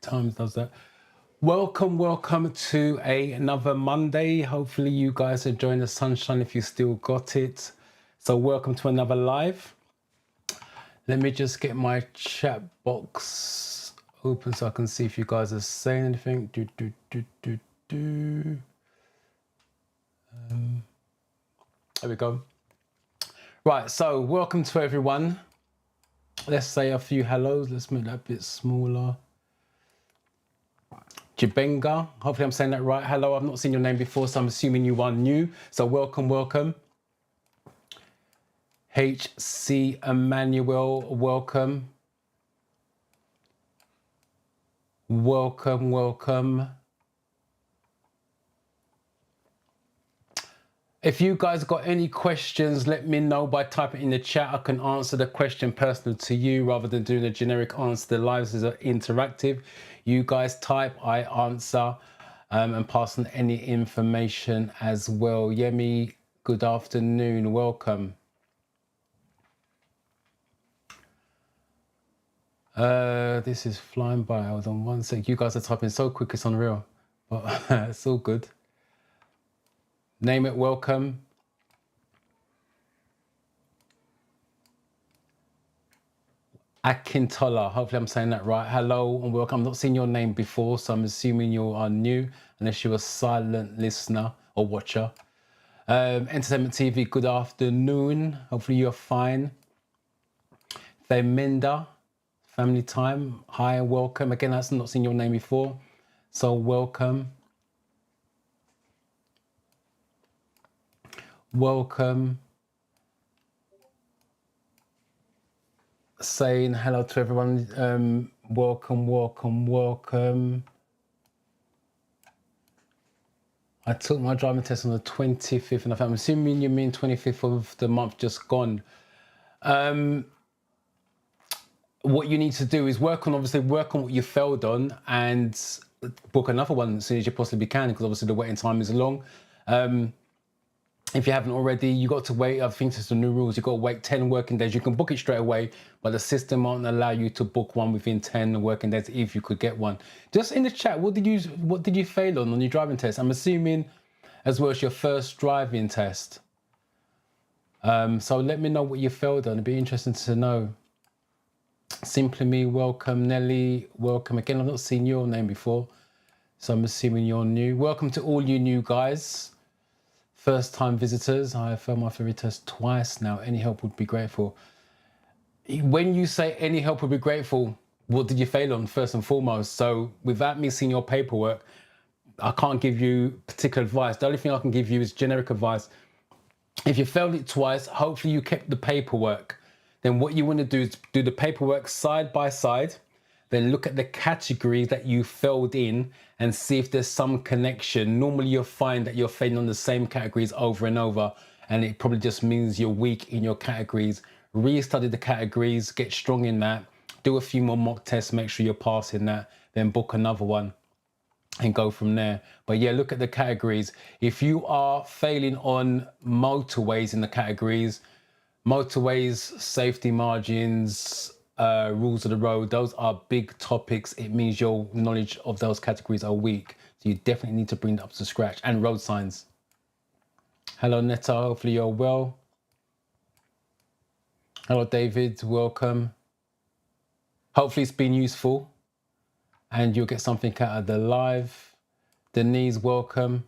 times does that. Welcome to another Monday. Hopefully you guys are enjoying the sunshine if you still got it. So welcome to another live. Let me just get my chat box open so I can see if you guys are saying anything. There we go. Right, so welcome to everyone. Let's say a few hellos. Let's make that a bit smaller. Jibenga, hopefully I'm saying that right. Hello, I've not seen your name before, so I'm assuming you are new. So welcome. HC Emmanuel, welcome. Welcome. If you guys got any questions, let me know by typing in the chat. I can answer the question personal to you rather than doing a generic answer. The lives is interactive. You guys type, I answer, and pass on any information as well. Yemi, good afternoon, welcome. This is flying by. Hold on one sec. You guys are typing so quick, it's unreal. But it's all good. Name it, welcome. Akintola, hopefully I'm saying that right. Hello and welcome. I've not seen your name before, so I'm assuming you are new, unless you're a silent listener or watcher. Entertainment TV, good afternoon. Hopefully you're fine. Feminda, family time. Hi, welcome. Again, I've not seen your name before, so welcome. Welcome. Saying hello to everyone. Welcome. I took my driving test on the 25th of November. I'm assuming you mean 25th of the month just gone. What you need to do is work on what you failed on and book another one as soon as you possibly can, because obviously the waiting time is long. If you haven't already, you got to wait. I think there's the new rules. You got to wait 10 working days. You can book it straight away, but the system won't allow you to book one within 10 working days if you could get one. Just in the chat, what did you fail on your driving test? I'm assuming as well as your first driving test. So let me know what you failed on. It'd be interesting to know. Simply Me, welcome. Nelly, welcome. Again, I've not seen your name before, so I'm assuming you're new. Welcome to all you new guys. First time visitors. I failed my theory test twice now. Any help would be grateful. When you say any help would be grateful, what did you fail on first and foremost? So without me seeing your paperwork, I can't give you particular advice. The only thing I can give you is generic advice. If you failed it twice, hopefully you kept the paperwork. Then what you want to do is do the paperwork side by side, then look at the categories that you failed in and see if there's some connection. Normally you'll find that you're failing on the same categories over and over, and it probably just means you're weak in your categories. Re-study the categories, get strong in that, do a few more mock tests, make sure you're passing that, then book another one and go from there. But yeah, look at the categories. If you are failing on motorways in the categories, motorways, safety margins, rules of the road, those are big topics. It means your knowledge of those categories are weak. So you definitely need to bring that up to scratch. And road signs. Hello, Netta. Hopefully you're well. Hello, David. Welcome. Hopefully it's been useful and you'll get something out of the live. Denise, welcome.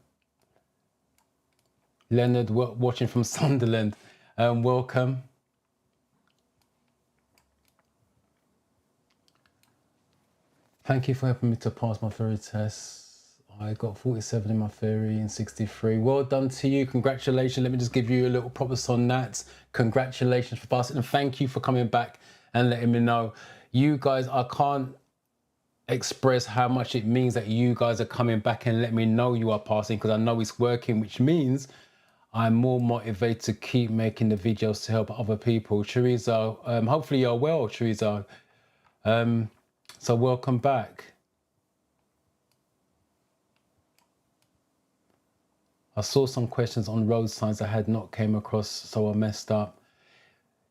Leonard, watching from Sunderland. Welcome. Thank you for helping me to pass my theory test. I got 47 in my theory and 63. Well done to you. Congratulations. Let me just give you a little props on that. Congratulations for passing, and thank you for coming back and letting me know. You guys, I can't express how much it means that you guys are coming back and let me know you are passing, because I know it's working, which means I'm more motivated to keep making the videos to help other people. Teresa, hopefully you're well, Teresa. So welcome back. I saw some questions on road signs I had not came across, so I messed up.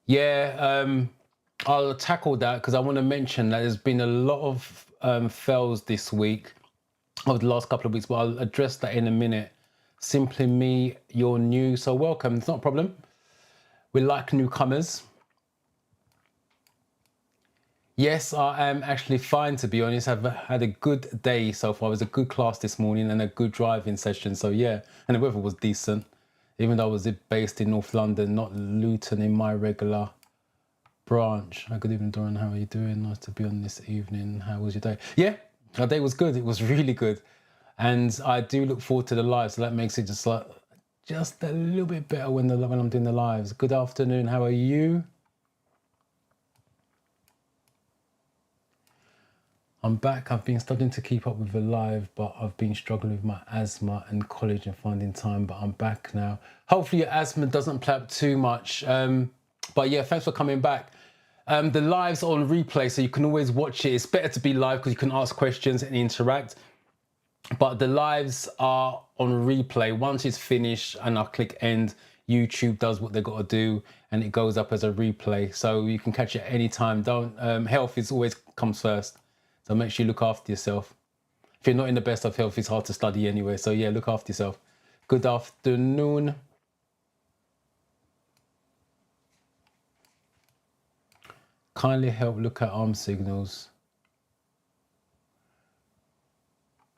Yeah, I'll tackle that because I want to mention that there's been a lot of fails this week, over the last couple of weeks, but I'll address that in a minute. Simply me, you're new, so welcome. It's not a problem. We like newcomers. Yes, I am actually fine, to be honest. I've had a good day so far. It was a good class this morning and a good driving session. So yeah, and the weather was decent, even though I was based in North London, not Luton in my regular branch. Hi, good evening, Dorian. How are you doing? Nice to be on this evening. How was your day? Yeah, our day was good. It was really good. And I do look forward to the live. So that makes it just a little bit better when I'm doing the lives. Good afternoon. How are you? I'm back. I've been studying to keep up with the live, but I've been struggling with my asthma and college and finding time, but I'm back now. Hopefully your asthma doesn't play up too much. But yeah, thanks for coming back. The live's on replay, so you can always watch it. It's better to be live because you can ask questions and interact. But the lives are on replay. Once it's finished and I click end, YouTube does what they've got to do and it goes up as a replay. So you can catch it any time. Health is always comes first. So make sure you look after yourself. If you're not in the best of health, it's hard to study anyway. So yeah, look after yourself. Good afternoon. Kindly help look at arm signals.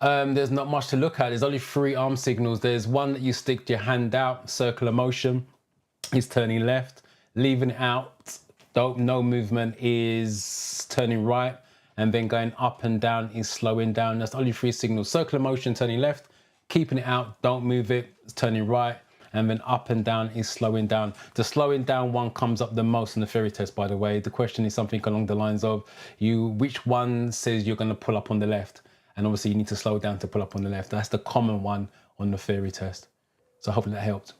There's not much to look at. There's only 3 arm signals. There's one that you stick your hand out, circular motion is turning left, leaving it out, no movement is turning right, and then going up and down is slowing down. That's only 3 signals. Circular motion, turning left, keeping it out, don't move it, it's turning right, and then up and down is slowing down. The slowing down one comes up the most in the theory test, by the way. The question is something along the lines of, which one says you're going to pull up on the left? And obviously you need to slow down to pull up on the left. That's the common one on the theory test. So hopefully that helped.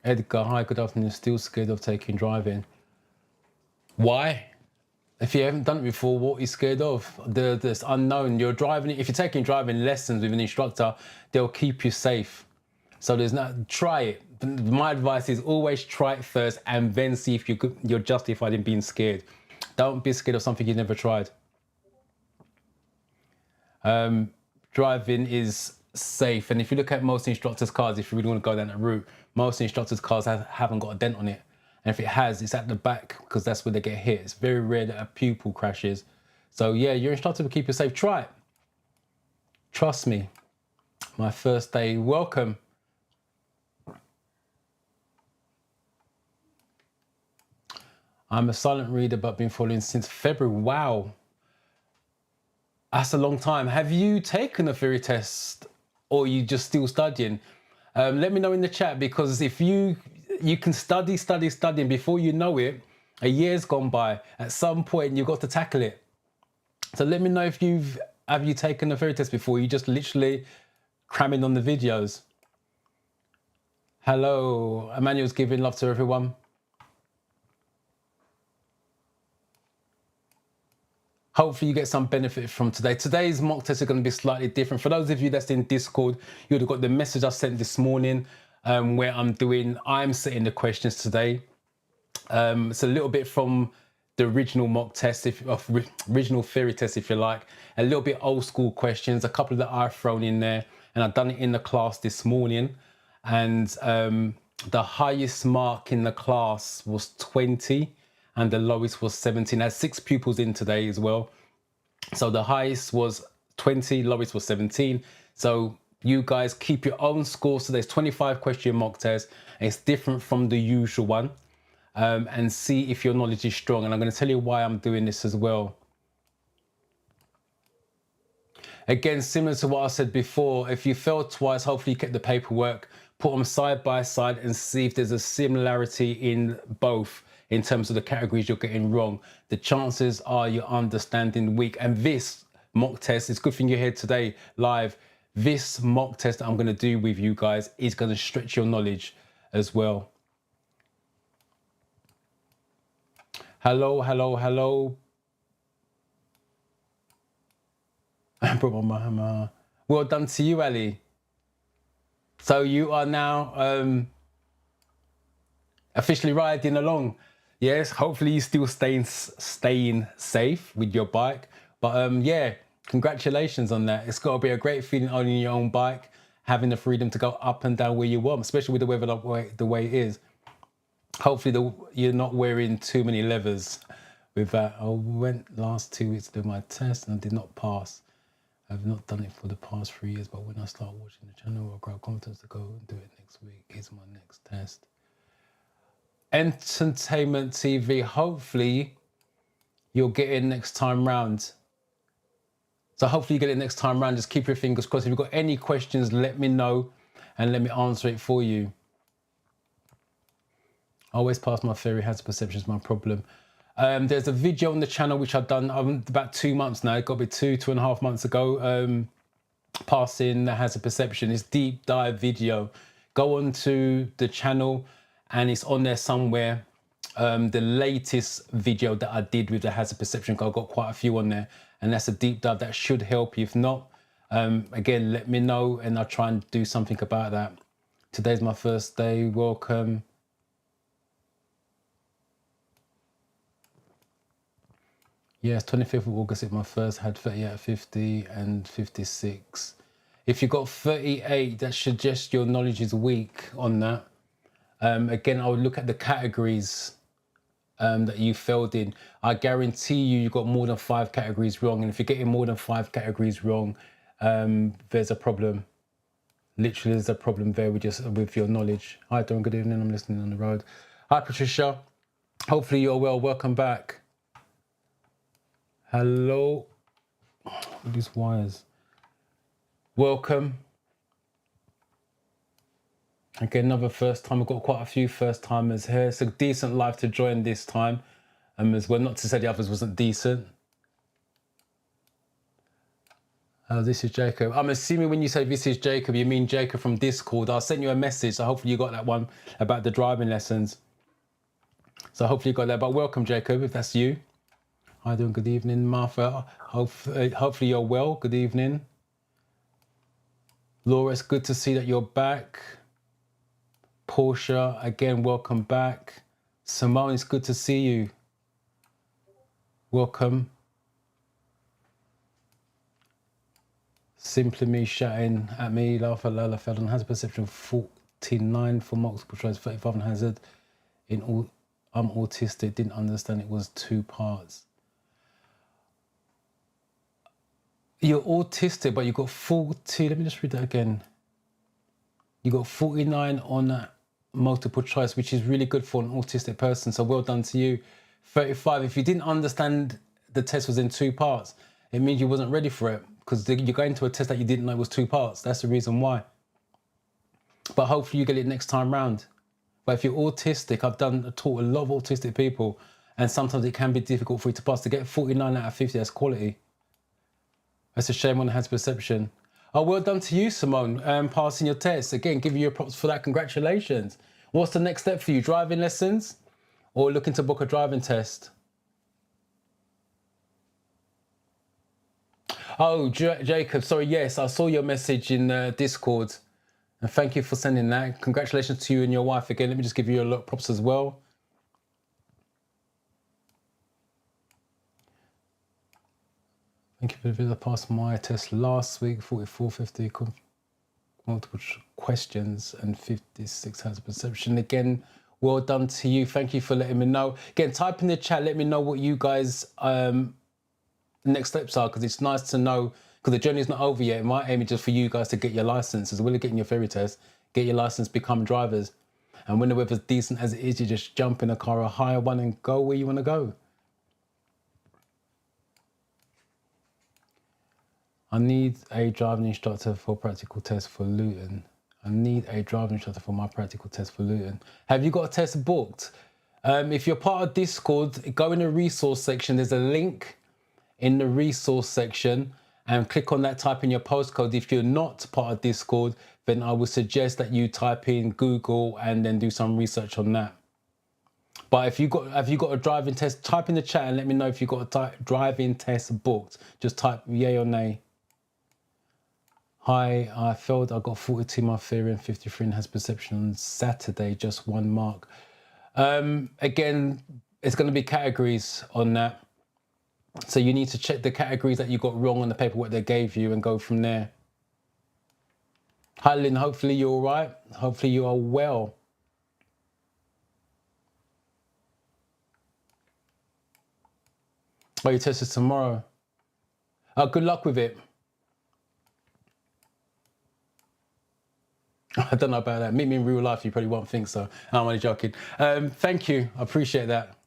Edgar, hi, good afternoon. Still scared of taking driving. Why? If you haven't done it before, what are you scared of? This unknown. You're driving. If you're taking driving lessons with an instructor, they'll keep you safe. So there's not. Try it. My advice is always try it first and then see if you're justified in being scared. Don't be scared of something you've never tried. Driving is safe, and if you look at most instructors' cars, if you really want to go down that route, most instructors' cars haven't got a dent on it, and if it has, it's at the back because that's where they get hit. It's very rare that a pupil crashes. So yeah, your instructor will keep you safe. Try it. Trust me. My first day. Welcome. I'm a silent reader, but been following since February. Wow. That's a long time. Have you taken a theory test or are you just still studying? Let me know in the chat, because if you can study, and before you know it, a year's gone by. At some point, you've got to tackle it. So let me know if have you taken a theory test before? You just literally cramming on the videos. Hello, Emmanuel's giving love to everyone. Hopefully you get some benefit from today. Today's mock test are going to be slightly different. For those of you that's in Discord, you would have got the message I sent this morning where I'm setting the questions today. It's a little bit from the original mock test, original theory test, if you like. A little bit old school questions, a couple that I've thrown in there, and I've done it in the class this morning. And the highest mark in the class was 20. And the lowest was 17. I had 6 pupils in today as well. So the highest was 20, lowest was 17. So you guys keep your own score. So there's 25 question mock test. It's different from the usual one. And see if your knowledge is strong. And I'm going to tell you why I'm doing this as well. Again, similar to what I said before, if you failed twice, hopefully you kept the paperwork, put them side by side and see if there's a similarity in both. In terms of the categories you're getting wrong, the chances are you're understanding weak. And this mock test, it's a good thing you're here today live. This mock test that I'm going to do with you guys is going to stretch your knowledge as well. Hello, hello, hello. Well done to you, Ali. So you are now officially riding along. Yes, hopefully you're still staying safe with your bike. But yeah, congratulations on that. It's got to be a great feeling owning your own bike, having the freedom to go up and down where you want, especially with the weather the way it is. Hopefully you're not wearing too many levers with that. I went last 2 weeks to do my test and I did not pass. I've not done it for the past 3 years, but when I start watching the channel, I'll grow confidence to go and do it next week. Here's my next test. Entertainment TV, hopefully you'll get it next time round. So hopefully you get it next time round. Just keep your fingers crossed. If you've got any questions, let me know and let me answer it for you. I always pass my theory, hazard perception is my problem. There's a video on the channel which I've done about 2 months now. It got to be 2.5 months ago. Passing the hazard perception. It's deep dive video. Go on to the channel and it's on there somewhere. The latest video that I did with the hazard perception, I've got quite a few on there, and that's a deep dive that should help you. If not, again, let me know and I'll try and do something about that. Today's my first day. Welcome. Yes, 25th of August is my first, had 38 out of 50 and 56. If you got 38, that suggests your knowledge is weak on that. Again, I would look at the categories that you failed in. I guarantee you got more than 5 categories wrong. And if you're getting more than 5 categories wrong, there's a problem. Literally, there's a problem there with your knowledge. Hi, Dorian, good evening. I'm listening on the road. Hi, Patricia. Hopefully you're well. Welcome back. Hello. These wires. Welcome. Again, another first time. I've got quite a few first timers here. It's a decent live to join this time. As well, not to say the others wasn't decent. This is Jacob. I'm assuming when you say this is Jacob, you mean Jacob from Discord. I'll send you a message, so hopefully you got that one about the driving lessons. So hopefully you got that. But welcome, Jacob, if that's you. Hi, doing good evening, Martha. Hopefully you're well. Good evening. Laura, it's good to see that you're back. Portia, again, welcome back. Simone, it's good to see you. Welcome. Simply me shouting at me, laugh at Lala Feldon has a perception of 49 for multiple tries, 35 on hazard. In all, I'm autistic, didn't understand it was 2 parts. You're autistic, but you got 40. Let me just read that again. You got 49 on multiple choice, which is really good for an autistic person. So well done to you. 35. If you didn't understand the test was in 2 parts, it means you wasn't ready for it, because you're going to a test that you didn't know was 2 parts. That's the reason why. But hopefully you get it next time round. But if you're autistic, I've taught a lot of autistic people, and sometimes it can be difficult for you to pass. To get 49 out of 50, that's quality. That's a shame on the hazard perception. Oh, well done to you, Simone, passing your test. Again, give you your props for that. Congratulations. What's the next step for you? Driving lessons or looking to book a driving test? Oh, Jacob, sorry, yes, I saw your message in Discord. And thank you for sending that. Congratulations to you and your wife again. Let me just give you a lot of props as well. Thank you for the video. I passed my test last week, 44, 50 multiple questions and 56 hazard perception. Again, well done to you. Thank you for letting me know. Again, type in the chat, let me know what you guys next steps are, because it's nice to know, because the journey's not over yet. My aim is just for you guys to get your license, as well as getting your ferry test, get your license, become drivers. And when the weather's decent as it is, you just jump in a car, a higher one, and go where you want to go. I need a driving instructor for practical test for Luton. I need a driving instructor for my practical test for Luton. Have you got a test booked? If you're part of Discord, go in the resource section. There's a link in the resource section, and click on that, type in your postcode. If you're not part of Discord, then I would suggest that you type in Google and then do some research on that. But have you got a driving test, type in the chat and let me know if you've got a driving test booked. Just type yay or nay. Hi, I failed. I got 42 my theory and 53 in hazard perception on Saturday, just 1 mark. Again, it's going to be categories on that. So you need to check the categories that you got wrong on the paperwork they gave you and go from there. Hi, Lynn. Hopefully you're all right. Hopefully you are well. Oh, your test is tomorrow. Good luck with it. I don't know about that. Meet me in real life, you probably won't think so. I'm only joking. Thank you. I appreciate that.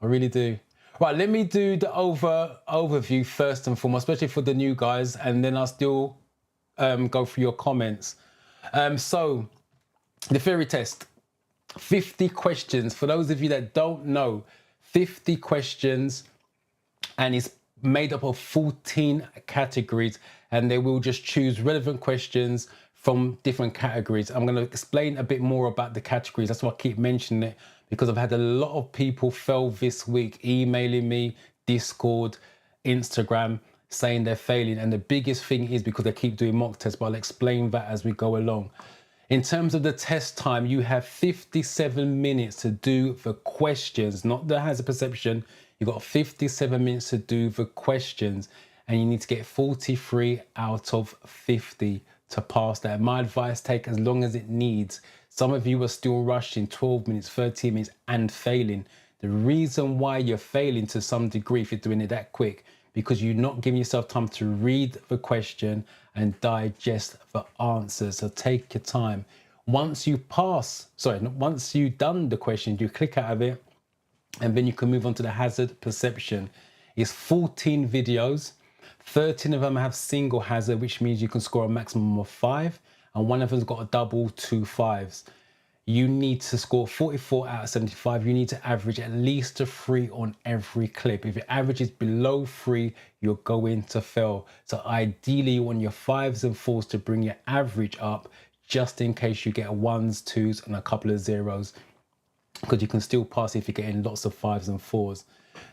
I really do. Right, let me do the overview first and foremost, especially for the new guys, and then I'll still go through your comments. So, the theory test, 50 questions. For those of you that don't know, 50 questions, and it's made up of 14 categories, and they will just choose relevant questions from different categories. I'm going to explain a bit more about the categories. That's why I keep mentioning it, because I've had a lot of people fail this week, emailing me, Discord, Instagram, saying they're failing. And the biggest thing is because they keep doing mock tests, but I'll explain that as we go along. In terms of the test time, you have 57 minutes to do the questions, not the hazard perception. You've got 57 minutes to do the questions, and you need to get 43 out of 50 to pass that. My advice, take as long as it needs. Some of you are still rushing 12 minutes, 13 minutes and failing. The reason why you're failing to some degree, if you're doing it that quick, because you're not giving yourself time to read the question and digest the answers. So take your time. Once you once you've done the question, you click out of it, and then you can move on to the hazard perception. It's 14 videos. 13 of them have single hazard, which means you can score a maximum of 5, and one of them's got a double 2 5s. You need to score 44 out of 75. You need to average at least a 3 on every clip. If your average is below 3, you're going to fail. So ideally, you want your 5s and 4s to bring your average up, just in case you get 1s, 2s, and a couple of 0s, because you can still pass if you're getting lots of 5s and 4s.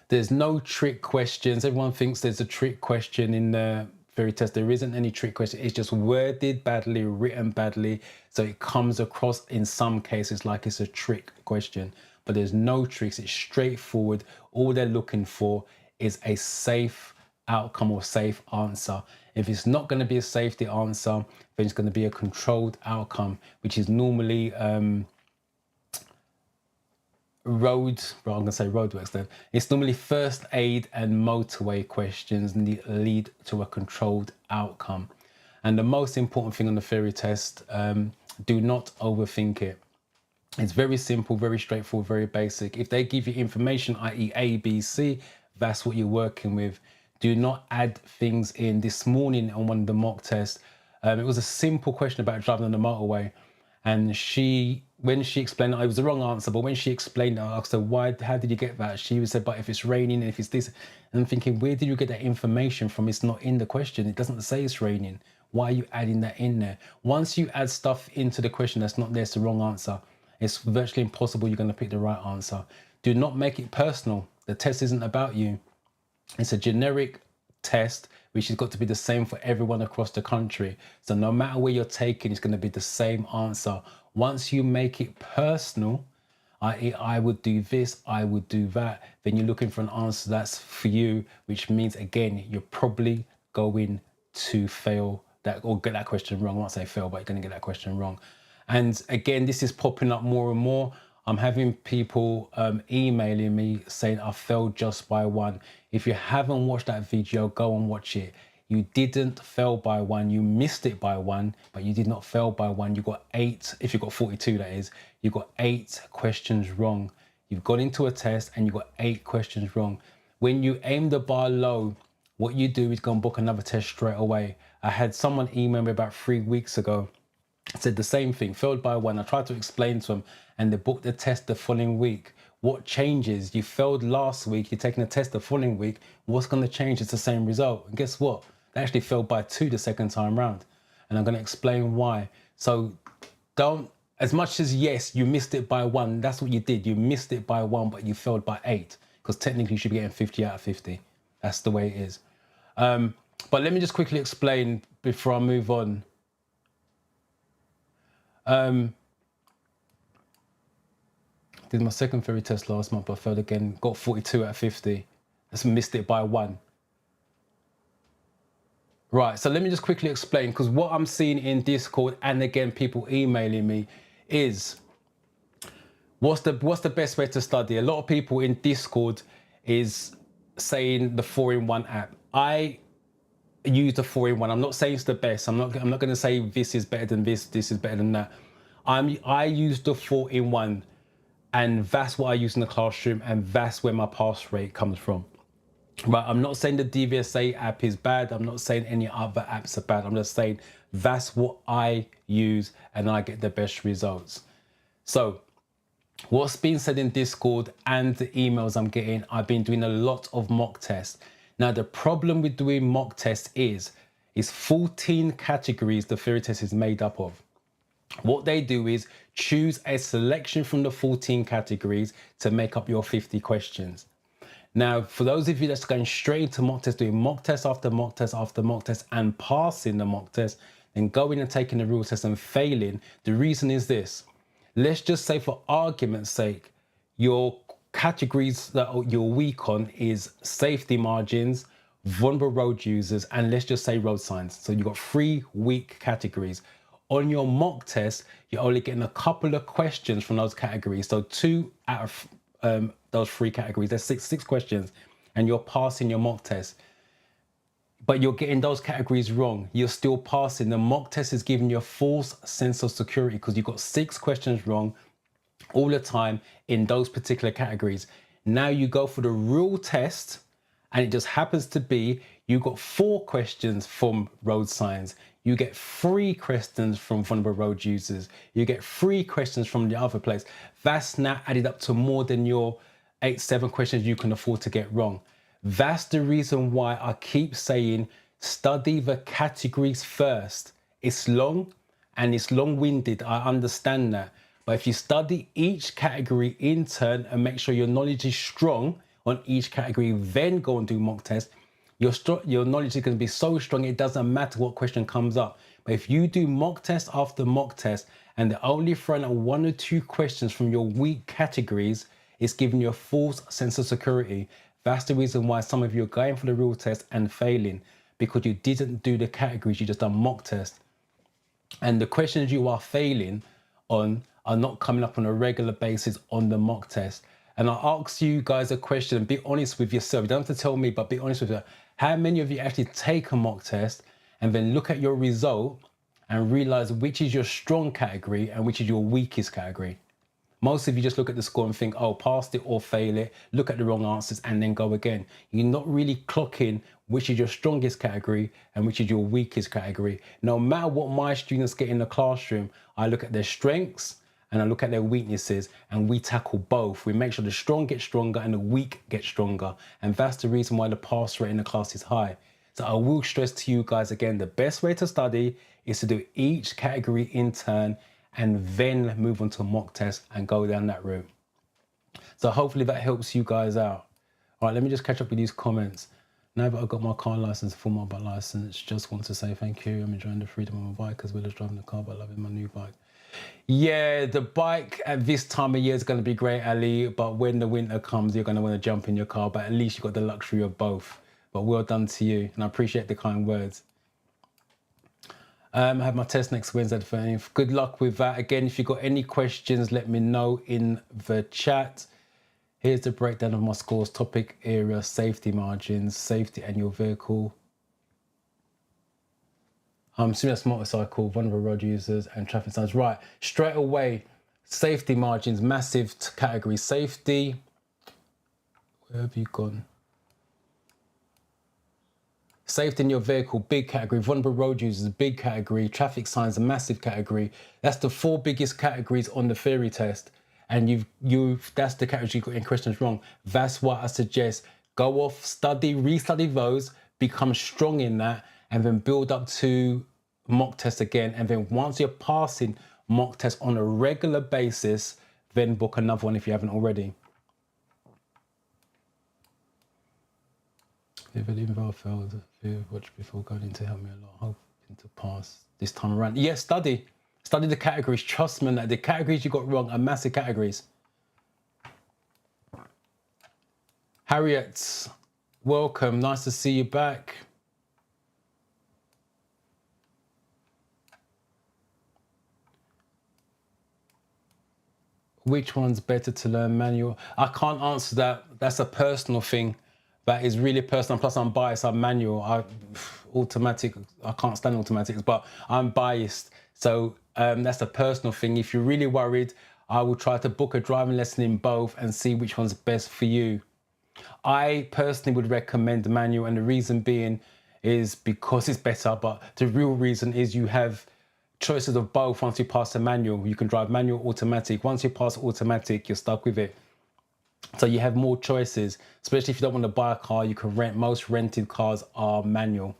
There's no trick questions. Everyone thinks there's a trick question in the theory test. There isn't any trick question. It's just worded badly, written badly, so it comes across in some cases like it's a trick question, but there's no tricks. It's straightforward. All they're looking for is a safe outcome or safe answer. If it's not going to be a safety answer, then it's going to be a controlled outcome, which is normally roadworks then. It's normally first aid and motorway questions lead to a controlled outcome. And the most important thing on the theory test, do not overthink it. It's very simple, very straightforward, very basic. If they give you information, i.e. A, B, C, that's what you're working with. Do not add things in. This morning on one of the mock tests, it was a simple question about driving on the motorway. And when she explained it, was the wrong answer, but when she explained it, I asked her, how did you get that? She said, but if it's raining and if it's this, and I'm thinking, where did you get that information from? It's not in the question. It doesn't say it's raining. Why are you adding that in there? Once you add stuff into the question that's not there, it's the wrong answer. It's virtually impossible you're going to pick the right answer. Do not make it personal. The test isn't about you. It's a generic test, which has got to be the same for everyone across the country. So no matter where you're taking, it's going to be the same answer. Once you make it personal, i.e. I would do this, I would do that, then you're looking for an answer that's for you, which means, again, you're probably going to fail that or get that question wrong. I won't say fail, but you're going to get that question wrong. And again, this is popping up more and more. I'm having people emailing me saying I failed just by 1. If you haven't watched that video, go and watch it. You didn't fail by 1. You missed it by 1, but you did not fail by 1. You got 8. If you got 42, that is, you got 8 questions wrong. You've got into a test and you got 8 questions wrong. When you aim the bar low, what you do is go and book another test straight away. I had someone email me about 3 weeks ago, said the same thing, failed by 1. I tried to explain to them, and they booked the test the following week. What changes? You failed last week, you're taking a test the following week. What's going to change? It's the same result. And guess what? They actually failed by 2 the second time round. And I'm going to explain why. So don't, as much as yes, you missed it by 1, that's what you did. You missed it by 1, but you failed by 8, because technically you should be getting 50 out of 50. That's the way it is. But let me just quickly explain before I move on. Did my second theory test last month, but I failed again. Got 42 out of 50. Just missed it by 1. Right, so let me just quickly explain, because what I'm seeing in Discord and again people emailing me is what's the best way to study. A lot of people in Discord is saying the 4-in-1 app. I use the 4-in-1. I'm not saying it's the best. I'm not going to say this is better than this is better than that. I use the 4-in-1, and that's what I use in the classroom, and that's where my pass rate comes from. Right, I'm not saying the DVSA app is bad. I'm not saying any other apps are bad. I'm just saying that's what I use and I get the best results. So what's been said in Discord and the emails I'm getting, I've been doing a lot of mock tests. Now, the problem with doing mock tests is 14 categories the theory test is made up of. What they do is choose a selection from the 14 categories to make up your 50 questions. Now, for those of you that's going straight into mock test, doing mock test after mock test after mock test and passing the mock test, then going and taking the real test and failing, the reason is this. Let's just say, for argument's sake, your categories that you're weak on is safety margins, vulnerable road users, and let's just say road signs. So you've got 3 weak categories. On your mock test, you're only getting a couple of questions from those categories. So 2 out of those 3 categories, there's six questions, and you're passing your mock test. But you're getting those categories wrong. You're still passing. The mock test is giving you a false sense of security because you've got 6 questions wrong all the time in those particular categories. Now you go for the real test, and it just happens to be you got 4 questions from road signs. You get 3 questions from vulnerable road users. You get 3 questions from the other place. That's now added up to more than your 8-7 questions you can afford to get wrong. That's the reason why I keep saying study the categories first. It's long and it's long-winded, I understand that. But if you study each category in turn and make sure your knowledge is strong on each category, then go and do mock test, your knowledge is going to be so strong it doesn't matter what question comes up. But if you do mock test after mock test and they're only throwing out 1 or 2 questions from your weak categories, it's giving you a false sense of security. That's the reason why some of you are going for the real test and failing, because you didn't do the categories, you just done mock test. And the questions you are failing on are not coming up on a regular basis on the mock test. And I ask you guys a question, and be honest with yourself. You don't have to tell me, but be honest with yourself. How many of you actually take a mock test and then look at your result and realize which is your strong category and which is your weakest category? Most of you just look at the score and think, oh, passed it or fail it, look at the wrong answers and then go again. You're not really clocking which is your strongest category and which is your weakest category. No matter what my students get in the classroom, I look at their strengths and I look at their weaknesses, and we tackle both. We make sure the strong get stronger and the weak get stronger. And that's the reason why the pass rate in the class is high. So I will stress to you guys again, the best way to study is to do each category in turn and then move on to a mock test and go down that route. So hopefully that helps you guys out. All right, let me just catch up with these comments. Now that I've got my car license, full mobile license, just want to say thank you. I'm enjoying the freedom of my bike as well as driving the car, but loving my new bike. Yeah, the bike at this time of year is going to be great, Ali, but when the winter comes, you're going to want to jump in your car, but at least you've got the luxury of both. But well done to you, and I appreciate the kind words. I have my test next Wednesday the 13th. Good luck with that. Again, if you've got any questions, let me know in the chat. Here's the breakdown of my scores. Topic area, safety margins, safety and your vehicle. I'm assuming that's motorcycle, vulnerable road users and traffic signs. Right, straight away, safety margins, massive category. Safety, where have you gone? Safety in your vehicle, big category. Vulnerable road users, big category. Traffic signs, a massive category. That's the 4 biggest categories on the theory test. And that's the categories you got in questions wrong. That's what I suggest. Go off, study, restudy those, become strong in that, and then build up to mock test again. And then once you're passing mock test on a regular basis, then book another one if you haven't already. If I didn't failed, watch before going in to help me a lot, hoping to pass this time around. Yes, study the categories. Trust me, that the categories you got wrong are massive categories. Harriet, welcome. Nice to see you back. Which one's better to learn manual? I can't answer that. That's a personal thing. That is really personal. Plus, I'm biased. I'm manual. Automatic. I can't stand automatics, but I'm biased. So that's a personal thing. If you're really worried, I will try to book a driving lesson in both and see which one's best for you. I personally would recommend the manual, and the reason being is because it's better. But the real reason is you have choices of both. Once you pass the manual, you can drive manual, automatic. Once you pass automatic, you're stuck with it. So you have more choices, especially if you don't want to buy a car. You can rent. Most rented cars are manual.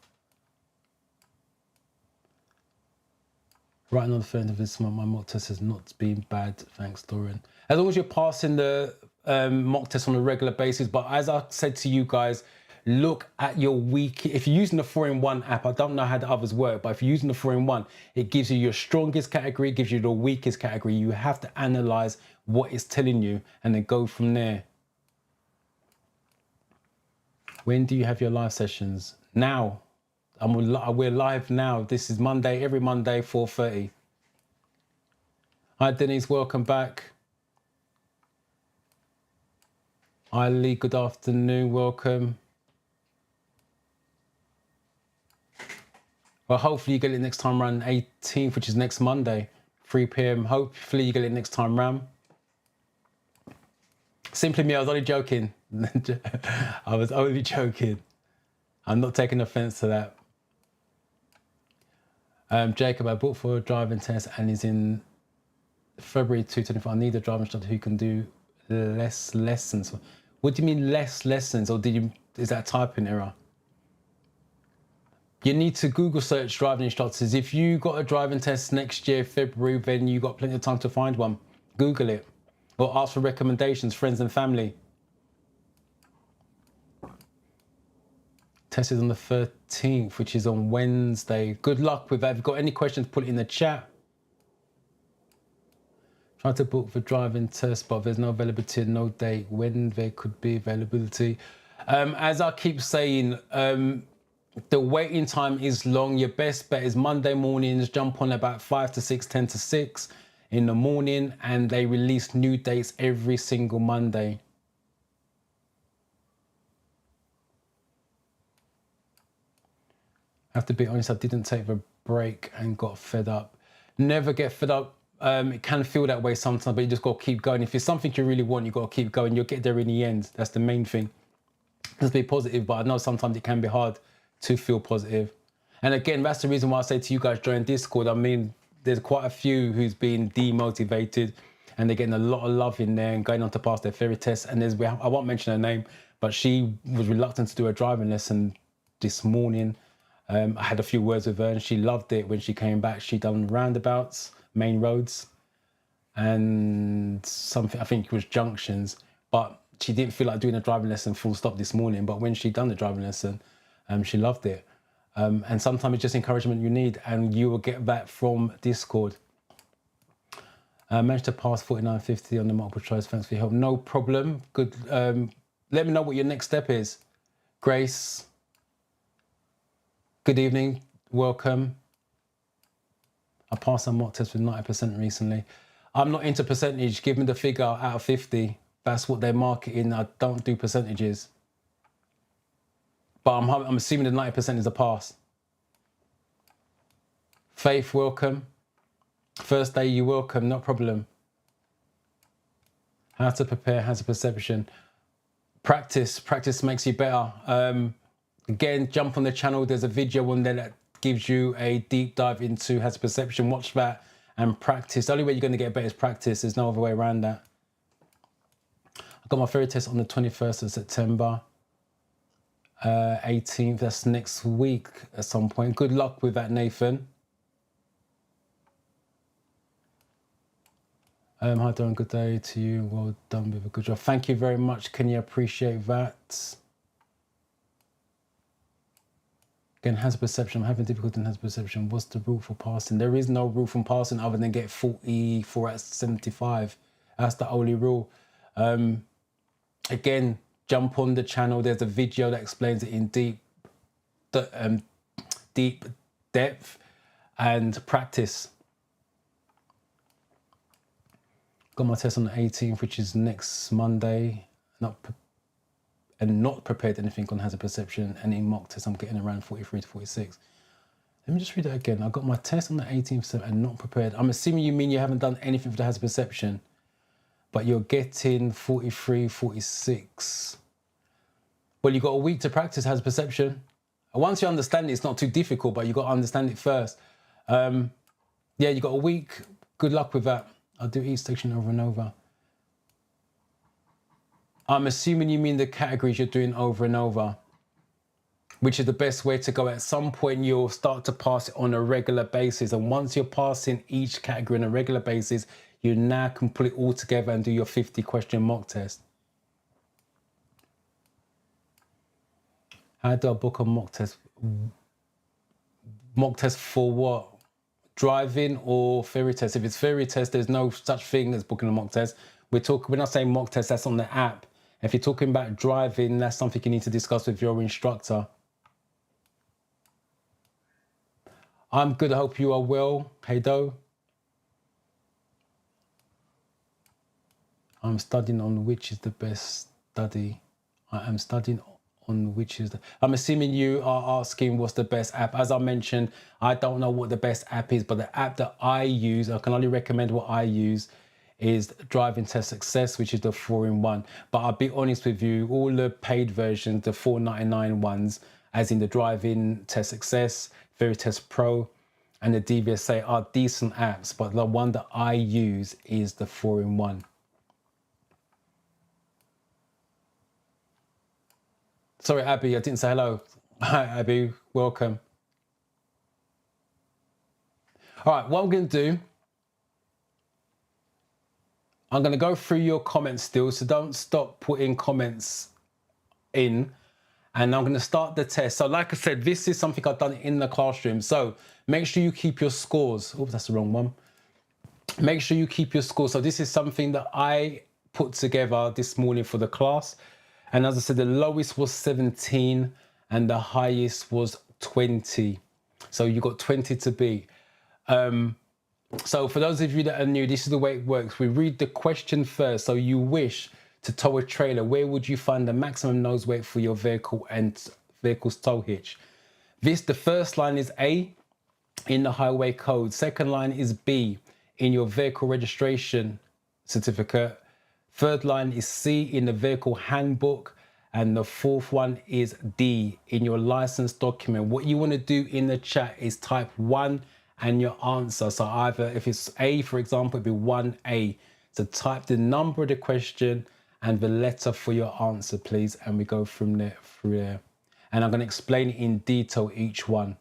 Right on the end of this month, my mock test has not been bad. Thanks, Dorian. As long as you're passing the mock test on a regular basis. But as I said to you guys, look at your week. If you're using the 4-in-1 app, I don't know how the others work, but if you're using the 4-in-1, it gives you your strongest category, it gives you the weakest category. You have to analyze what it's telling you and then go from there. When do you have your live sessions? Now. We're live now. This is Monday, every Monday, 4:30. Hi, Denise, welcome back. Hi, Lee, good afternoon, welcome. Well, hopefully you get it next time around 18th, which is next Monday, 3 p.m. Hopefully you get it next time round. Simply me, I was only joking. I was only joking. I'm not taking offense to that. Jacob, I booked for a driving test and is in February 2024. I need a driving instructor who can do less lessons. What do you mean less lessons? Or is that a typing error? You need to Google search driving instructors. If you got a driving test next year, February, then you got plenty of time to find one. Google it. Or ask for recommendations, friends and family. Test is on the 13th, which is on Wednesday. Good luck with that. If you've got any questions, put it in the chat. Try to book for driving test, but there's no availability and no date when there could be availability. As I keep saying, the waiting time is long. Your best bet is Monday mornings. Jump on about 5 to 6, 10 to 6 in the morning, and they release new dates every single Monday. I have to be honest, I didn't take the break and got fed up. Never get fed up. It can feel that way sometimes, but you just got to keep going. If it's something you really want, you got to keep going. You'll get there in the end. That's the main thing. Just be positive, but I know sometimes it can be hard to feel positive. And again, that's the reason why I say to you guys, join Discord. I mean, there's quite a few who's been demotivated and they're getting a lot of love in there and going on to pass their theory tests. And I won't mention her name, but she was reluctant to do a driving lesson this morning. I had a few words with her and she loved it. When she came back, she done roundabouts, main roads, and something, I think it was junctions, but she didn't feel like doing a driving lesson full stop this morning. But when she done the driving lesson, she loved it. And sometimes it's just encouragement you need, and you will get that from Discord. Managed to pass 49.50 on the multiple choice. Thanks for your help. No problem. Good. Let me know what your next step is. Grace, good evening. Welcome. I passed a mock test with 90% recently. I'm not into percentage. Give me the figure out of 50. That's what they're marketing. I don't do percentages. But I'm assuming the 90% is a pass. Faith, welcome. First day, you're welcome, no problem. How to prepare, how to perception. Practice makes you better. Again, jump on the channel. There's a video on there that gives you a deep dive into how to perception. Watch that and practice. The only way you're going to get better is practice. There's no other way around that. I got my theory test on the 21st of September. 18th, that's next week at some point. Good luck with that, Nathan. Hi, Dorian, good day to you. Well done with a good job. Thank you very much, Kenya. Appreciate that. Again, hazard perception. I'm having difficulty in hazard perception. What's the rule for passing? There is no rule for passing other than get 44 out of 75. That's the only rule. Again, jump on the channel. There's a video that explains it in deep depth and practice. Got my test on the 18th, which is next Monday. Not prepared anything on hazard perception, and in mock test I'm getting around 43 to 46. Let me just read it again. I got my test on the 18th and not prepared. I'm assuming you mean you haven't done anything for the hazard perception, but you're getting 43, 46. Well, you've got a week to practice hazard perception. Once you understand it, it's not too difficult, but you've got to understand it first. Yeah, you got a week. Good luck with that. I'll do each section over and over. I'm assuming you mean the categories you're doing over and over, which is the best way to go. At some point, you'll start to pass it on a regular basis. And once you're passing each category on a regular basis, you now can put it all together and do your 50-question mock test. How do I book a mock test? Mock test for what? Driving or theory test? If it's theory test, there's no such thing as booking a mock test. We're not saying mock test, that's on the app. If you're talking about driving, that's something you need to discuss with your instructor. I'm good, I hope you are well. Hey, Do. I'm studying on which is the best study. I am studying on which is the... I'm assuming you are asking what's the best app. As I mentioned, I don't know what the best app is, but the app that I use, I can only recommend what I use, is Driving Test Success, which is the 4-in-1. But I'll be honest with you, all the paid versions, the $4.99 ones, as in the Driving Test Success, Theory Test Pro, and the DVSA are decent apps, but the one that I use is the 4-in-1. Sorry, Abby, I didn't say hello. Hi, Abby, welcome. All right, what I'm going to do, I'm going to go through your comments still, so don't stop putting comments in. And I'm going to start the test. So like I said, this is something I've done in the classroom. So make sure you keep your scores. Oh, that's the wrong one. Make sure you keep your scores. So this is something that I put together this morning for the class. And as I said, the lowest was 17 and the highest was 20. So you got 20 to beat. So for those of you that are new, this is the way it works. We read the question first. So you wish to tow a trailer. Where would you find the maximum nose weight for your vehicle and vehicle's tow hitch? The first line is A in the highway code. Second line is B in your vehicle registration certificate. Third line is C in the vehicle handbook. And the fourth one is D in your license document. What you want to do in the chat is type 1 and your answer. So either if it's A, for example, it'd be 1A. So type the number of the question and the letter for your answer, please. And we go from there through there. And I'm going to explain in detail each one.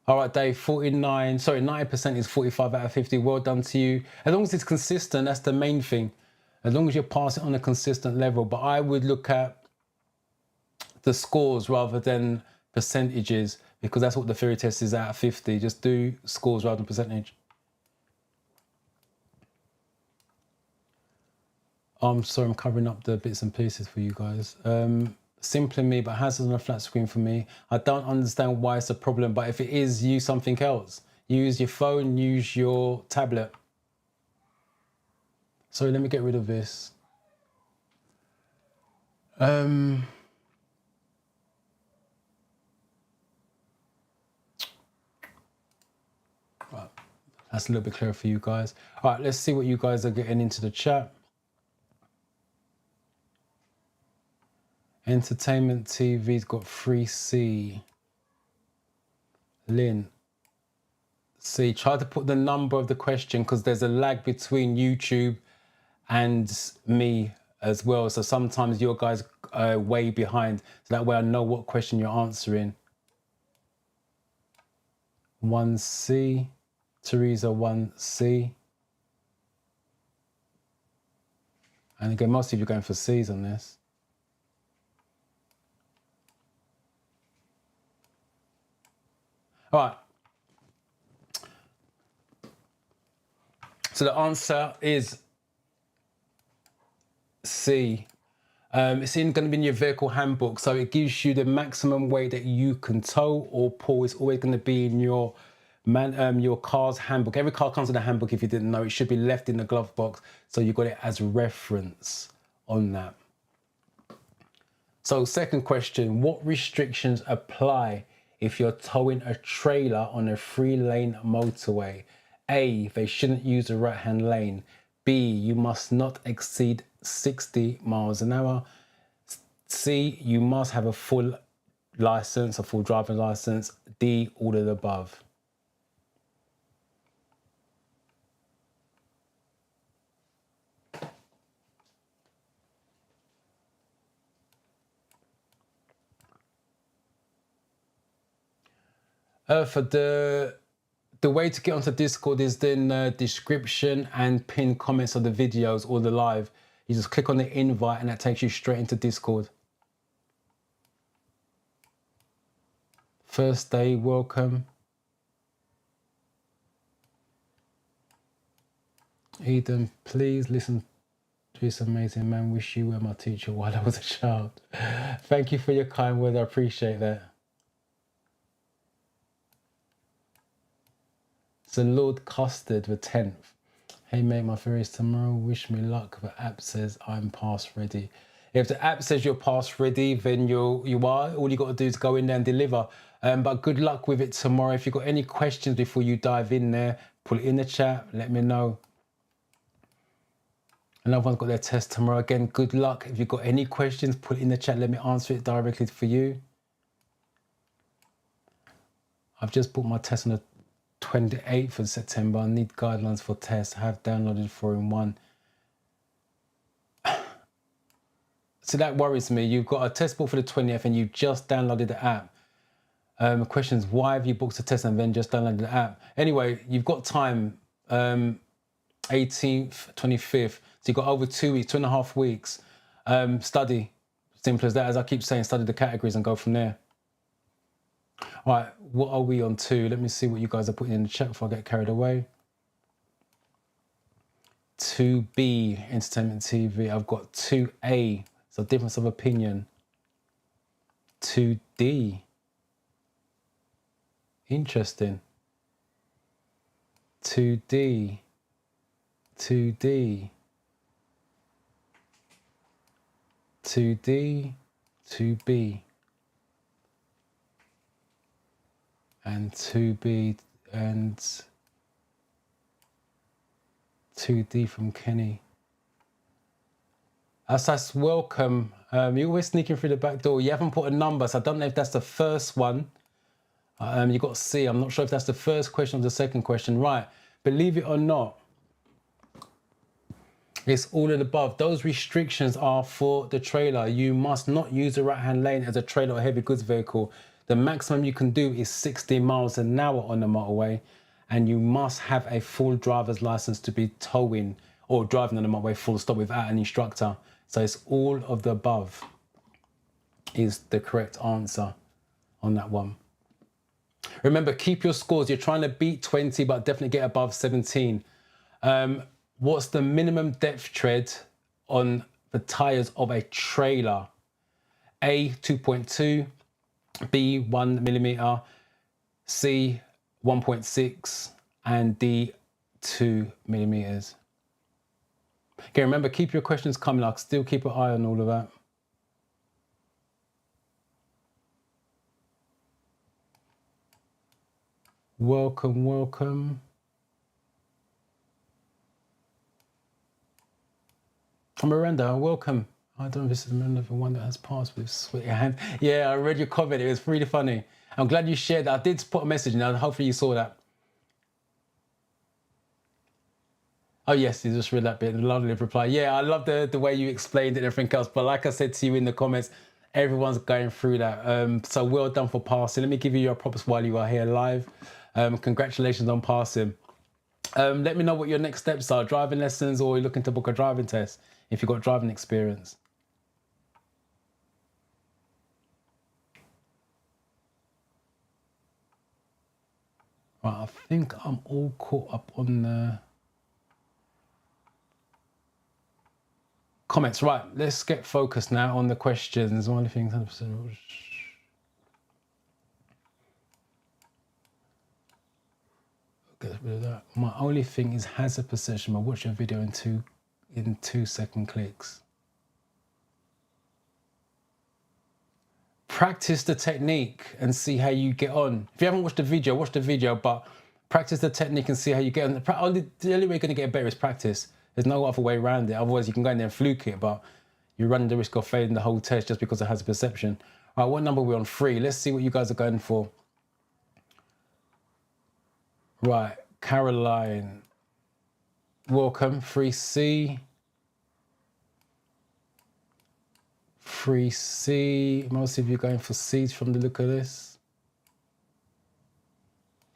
All right, Dave, 90% is 45 out of 50. Well done to you. As long as it's consistent, that's the main thing. As long as you're passing on a consistent level. But I would look at the scores rather than percentages, because that's what the theory test is out of 50. Just do scores rather than percentage. I'm sorry, I'm covering up the bits and pieces for you guys. Simply me, but has on a flat screen for me. I don't understand why it's a problem, but if it is, use something else. Use your phone, use your tablet. Sorry, let me get rid of this. Right. That's a little bit clearer for you guys. All right, let's see what you guys are getting into the chat. Entertainment TV's got 3C. Lynn. See, try to put the number of the question because there's a lag between YouTube and me as well. So sometimes your guys are way behind. So that way I know what question you're answering. 1C. Teresa 1C. And again, most of you are going for C's on this. All right. So the answer is C. It's going to be in your vehicle handbook, so it gives you the maximum weight that you can tow or pull. It's always going to be in your car's handbook. Every car comes with a handbook. If you didn't know, it should be left in the glove box, so you got it as reference on that. So second question, what restrictions apply if you're towing a trailer on a 3-lane motorway? A, they shouldn't use the right-hand lane. B, you must not exceed 60 miles an hour. C, you must have a full license, a full driving license. D, all of the above. For the way to get onto Discord is in the description and pinned comments of the videos or the live. You just click on the invite and that takes you straight into Discord. First day, welcome. Eden, please listen to this amazing man. Wish you were my teacher while I was a child. Thank you for your kind words. I appreciate that. So Lord Custard, the 10th. Hey mate, my theory is tomorrow. Wish me luck. The app says I'm pass ready. If the app says you're pass ready, then you are. All you got to do is go in there and deliver. But good luck with it tomorrow. If you've got any questions before you dive in there, put it in the chat. Let me know. Another one's got their test tomorrow. Again, good luck. If you've got any questions, put it in the chat. Let me answer it directly for you. I've just put my test on the 28th of September. I need guidelines for tests. I have downloaded 4-in-1. So that worries me. You've got a test booked for the 20th and you just downloaded the app. The question is, why have you booked a test and then just downloaded the app? Anyway, you've got time, 18th, 25th. So you've got over 2 weeks, 2.5 weeks. Study. Simple as that. As I keep saying, study the categories and go from there. All right, what are we on to? Let me see what you guys are putting in the chat before I get carried away. 2B, entertainment TV. I've got 2A, so difference of opinion. 2D. Interesting. 2D. 2D. 2D. 2B. And 2B and 2D from Kenny. Asas, welcome. You're always sneaking through the back door. You haven't put a number, so I don't know if that's the first one. You got C. I'm not sure if that's the first question or the second question. Right. Believe it or not, it's all of the above. Those restrictions are for the trailer. You must not use the right-hand lane as a trailer or heavy goods vehicle. The maximum you can do is 60 miles an hour on the motorway, and you must have a full driver's license to be towing or driving on the motorway full stop without an instructor. So it's all of the above is the correct answer on that one. Remember, keep your scores. You're trying to beat 20, but definitely get above 17. What's the minimum depth tread on the tyres of a trailer? A, 2.2. B, 1 millimeter, C, 1.6, and D, 2 millimeters. Okay, remember, keep your questions coming. I'll still keep an eye on all of that. Welcome, welcome. Miranda, welcome. I don't know if this is Miranda, the one that has passed with sweaty hands. Yeah, I read your comment. It was really funny. I'm glad you shared that. I did put a message now. Hopefully you saw that. Oh, yes, you just read that bit. Lovely reply. Yeah, I love the way you explained it and everything else. But like I said to you in the comments, everyone's going through that. So well done for passing. Let me give you your props while you are here live. Congratulations on passing. Let me know what your next steps are. Driving lessons, or you're looking to book a driving test if you've got driving experience. Right, I think I'm all caught up on the comments. Right, let's get focused now on the questions. One of the things 100%. Get rid of that. My only thing is hazard perception. I watch a video in 2-second clicks. Practice the technique and see how you get on. If you haven't watched the video, watch the video, but practice the technique and see how you get on. The only way you're going to get better is practice. There's no other way around it. Otherwise, you can go in there and fluke it, but you're running the risk of failing the whole test just because it has a perception. All right, what number are we on? 3. Let's see what you guys are going for. Right, Caroline. Welcome, 3C. 3C. Most of you going for C's from the look of this.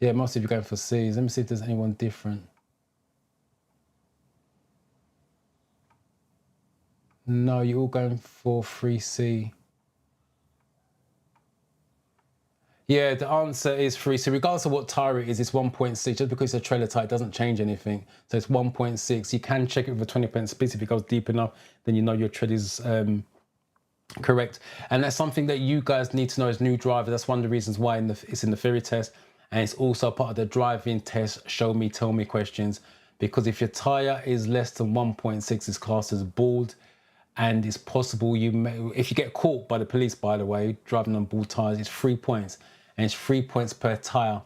Yeah, most of you going for C's. Let me see if there's anyone different. No, you're all going for 3C. Yeah, the answer is 3C. Regardless of what tire it is, it's 1.6. Just because it's a trailer tire, it doesn't change anything. So it's 1.6. You can check it with a 20% speed. If it goes deep enough, then you know your tread is correct. And that's something that you guys need to know as new drivers. That's one of the reasons why it's in the theory test. And it's also part of the driving test, show me, tell me questions. Because if your tire is less than 1.6, it's classed as bald. And it's possible you may, if you get caught by the police, by the way, driving on bald tires, it's 3 points. And it's 3 points per tire.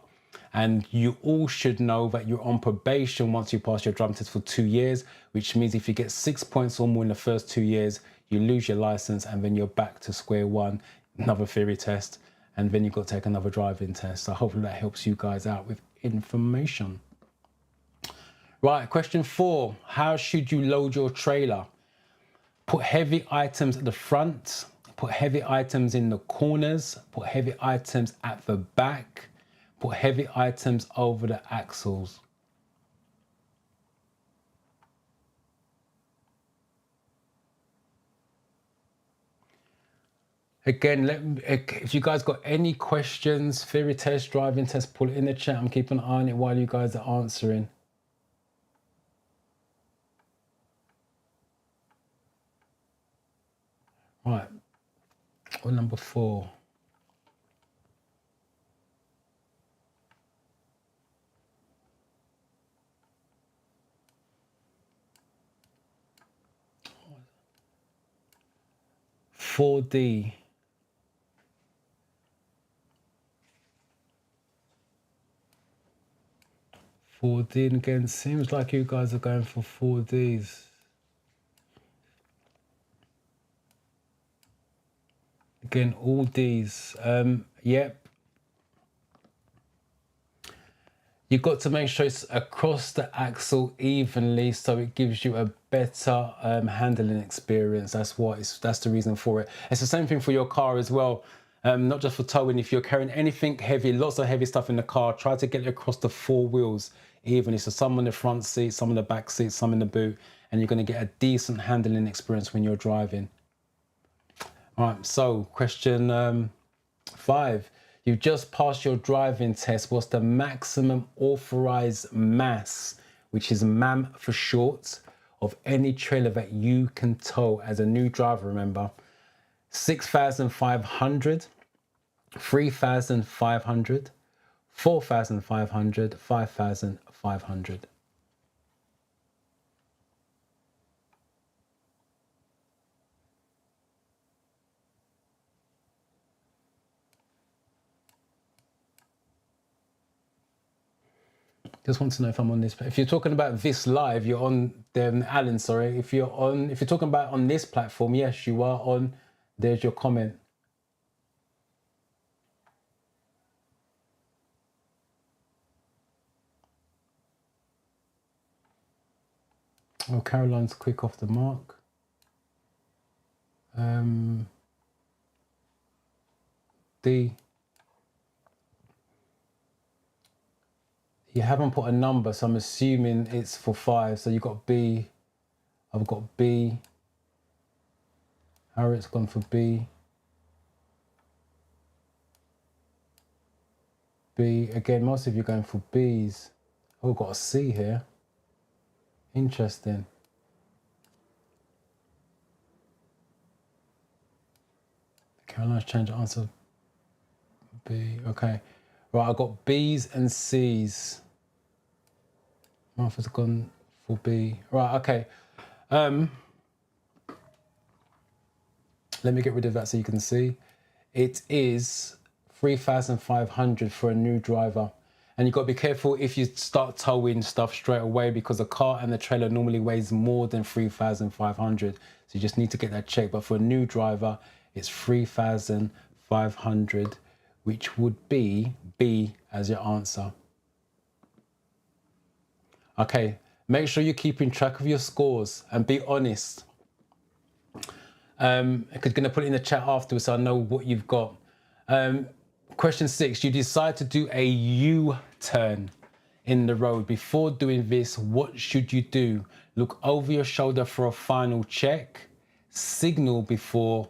And you all should know that you're on probation once you pass your driving test for 2 years, which means if you get 6 points or more in the first 2 years, you lose your license and then you're back to square one, another theory test, and then you've got to take another driving test. So hopefully that helps you guys out with information. Right, question 4. How should you load your trailer? Put heavy items at the front, put heavy items in the corners, put heavy items at the back, put heavy items over the axles. Again, if you guys got any questions, theory test, driving test, put it in the chat. I'm keeping an eye on it while you guys are answering. Right, or number 4. "4D. 4D, and again, seems like you guys are going for 4Ds. Again, all Ds. Yep. You've got to make sure it's across the axle evenly so it gives you a better handling experience. That's the reason for it. It's the same thing for your car as well. Not just for towing. If you're carrying anything heavy, lots of heavy stuff in the car, try to get it across the 4 wheels evenly. So some on the front seat, some on the back seat, some in the boot, and you're going to get a decent handling experience when you're driving. All right, so question 5. You've just passed your driving test. What's the maximum authorized mass, which is MAM for short, of any trailer that you can tow as a new driver, remember? 6,500, 3,500, 4,500, 5,500. Just want to know if I'm on this. If you're talking about this live, you're on Alan, sorry. If you're talking about on this platform, yes, you are on. There's your comment. Oh, Caroline's quick off the mark. D. You haven't put a number, so I'm assuming it's for 5. So you've got B. I've got B. Harriet's gone for B. B. Again, most of you are going for Bs. Oh, got a C here. Interesting. Caroline's changed the answer. B. Okay. Right, I got Bs and Cs. Martha's gone for B. Right, okay. Let me get rid of that so you can see. It is 3,500 for a new driver. And you've got to be careful if you start towing stuff straight away, because the car and the trailer normally weighs more than 3,500. So you just need to get that checked. But for a new driver, it's 3,500, which would be B as your answer. Okay, make sure you're keeping track of your scores and be honest. I'm going to put it in the chat afterwards so I know what you've got. Question 6, you decide to do a U-turn in the road. Before doing this, what should you do? Look over your shoulder for a final check, signal before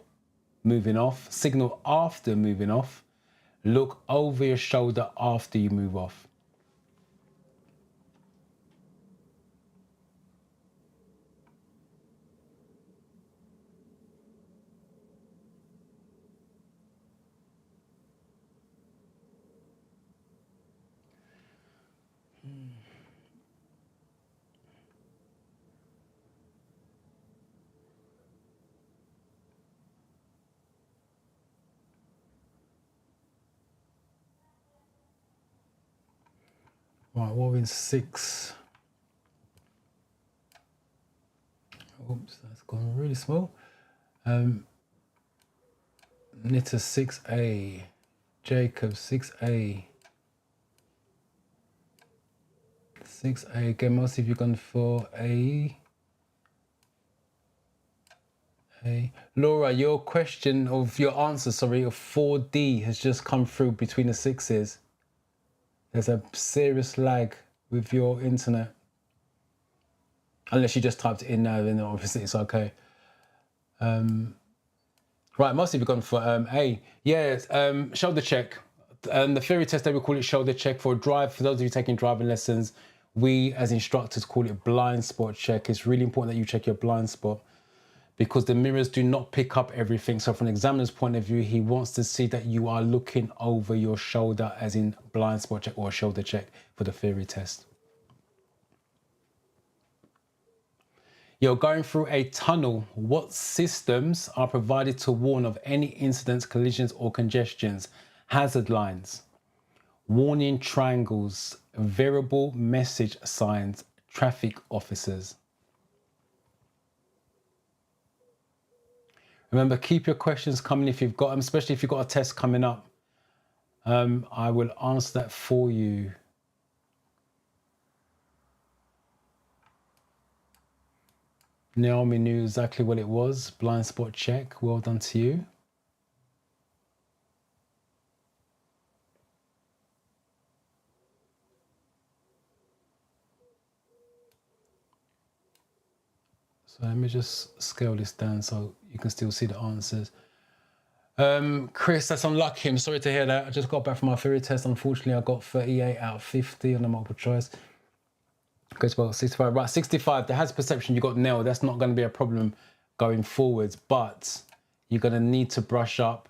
moving off, signal after moving off, look over your shoulder after you move off. Right, we're in 6. Oops, that's gone really small. Knitter 6A, Jacob 6A. 6A, again, most of you gone for A. Laura, your question of your answer, sorry, of 4D has just come through between the 6s. There's a serious lag with your internet. Unless you just typed it in now, then obviously it's okay. Right, most of you gone for A. Yeah, shoulder check. The theory test, they would call it shoulder check. For a drive, for those of you taking driving lessons, we as instructors call it blind spot check. It's really important that you check your blind spot, because the mirrors do not pick up everything. So from an examiner's point of view, he wants to see that you are looking over your shoulder, as in blind spot check or shoulder check for the theory test. You're going through a tunnel. What systems are provided to warn of any incidents, collisions or congestions? Hazard lines, warning triangles, variable message signs, traffic officers. Remember, keep your questions coming if you've got them, especially if you've got a test coming up. I will answer that for you. Naomi knew exactly what it was. Blind spot check. Well done to you. So let me just scale this down so you can still see the answers. Chris, that's unlucky. I'm sorry to hear that. I just got back from my theory test. Unfortunately, I got 38 out of 50 on the multiple choice. Goes well, 65. Right, 65. The hazard perception you got nailed. That's not going to be a problem going forwards, but you're going to need to brush up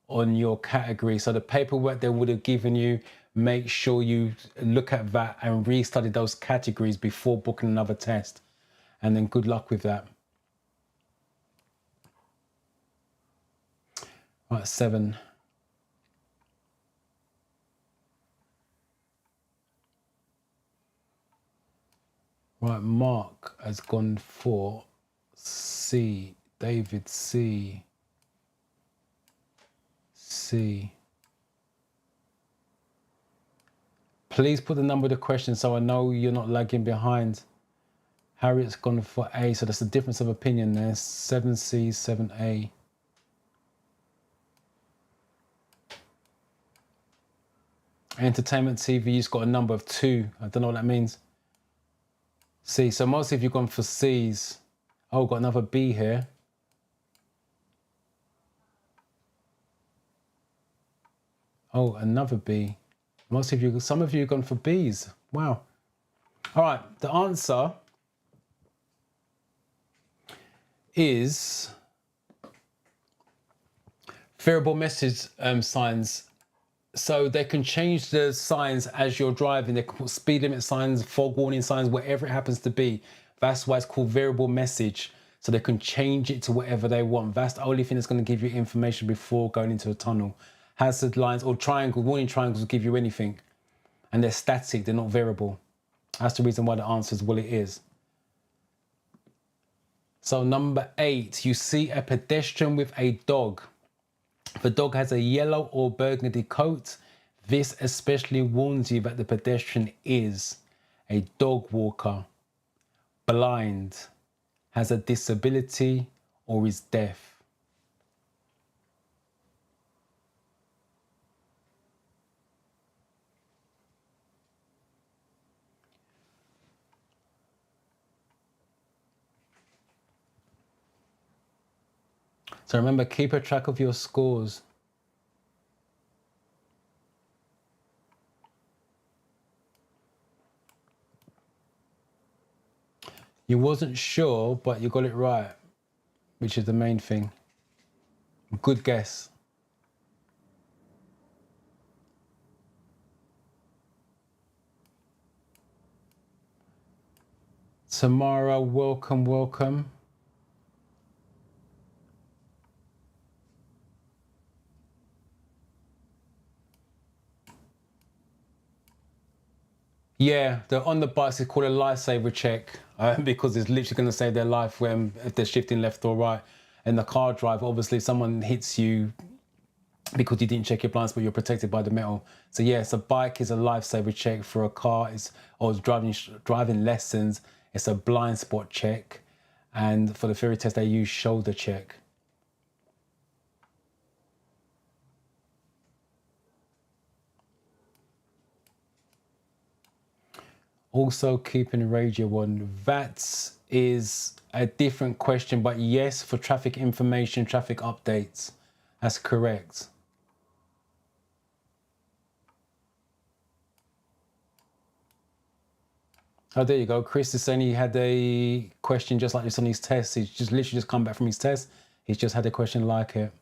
on your category. So the paperwork they would have given you, make sure you look at that and restudy those categories before booking another test. And then good luck with that. Right, 7. Right, Mark has gone for C. David, C. C. Please put the number of the question so I know you're not lagging behind. Harriet's gone for A, so that's the difference of opinion there. 7C, 7A. Entertainment TV's got a number of 2. I don't know what that means. C, so most of you gone for C's. Oh, got another B here. Oh, another B. Most of you, some of you have gone for B's. Wow. All right, the answer is variable message signs. So they can change the signs as you're driving. They can put speed limit signs, fog warning signs, whatever it happens to be. That's why it's called variable message. So they can change it to whatever they want. That's the only thing that's going to give you information before going into a tunnel. Hazard lines or triangles, warning triangles will give you anything. And they're static, they're not variable. That's the reason why the answer is what it is. So number 8, you see a pedestrian with a dog. The dog has a yellow or burgundy coat. This especially warns you that the pedestrian is a dog walker, blind, has a disability, or is deaf. So remember, keep a track of your scores. You wasn't sure, but you got it right, which is the main thing. Good guess. Tamara, welcome, welcome. Yeah, on the bikes it's called a lifesaver check because it's literally going to save their life when if they're shifting left or right. And the car driver, obviously, someone hits you because you didn't check your blind spot, you're protected by the metal. So yes, a bike is a lifesaver check. For a car, or driving lessons, it's a blind spot check. And for the theory test, they use shoulder check. Also keeping radio on. That is a different question, but yes, for traffic information, traffic updates. That's correct. Oh, there you go. Chris is saying he had a question just like this on his test. He's just literally just come back from his test. He's just had a question like it.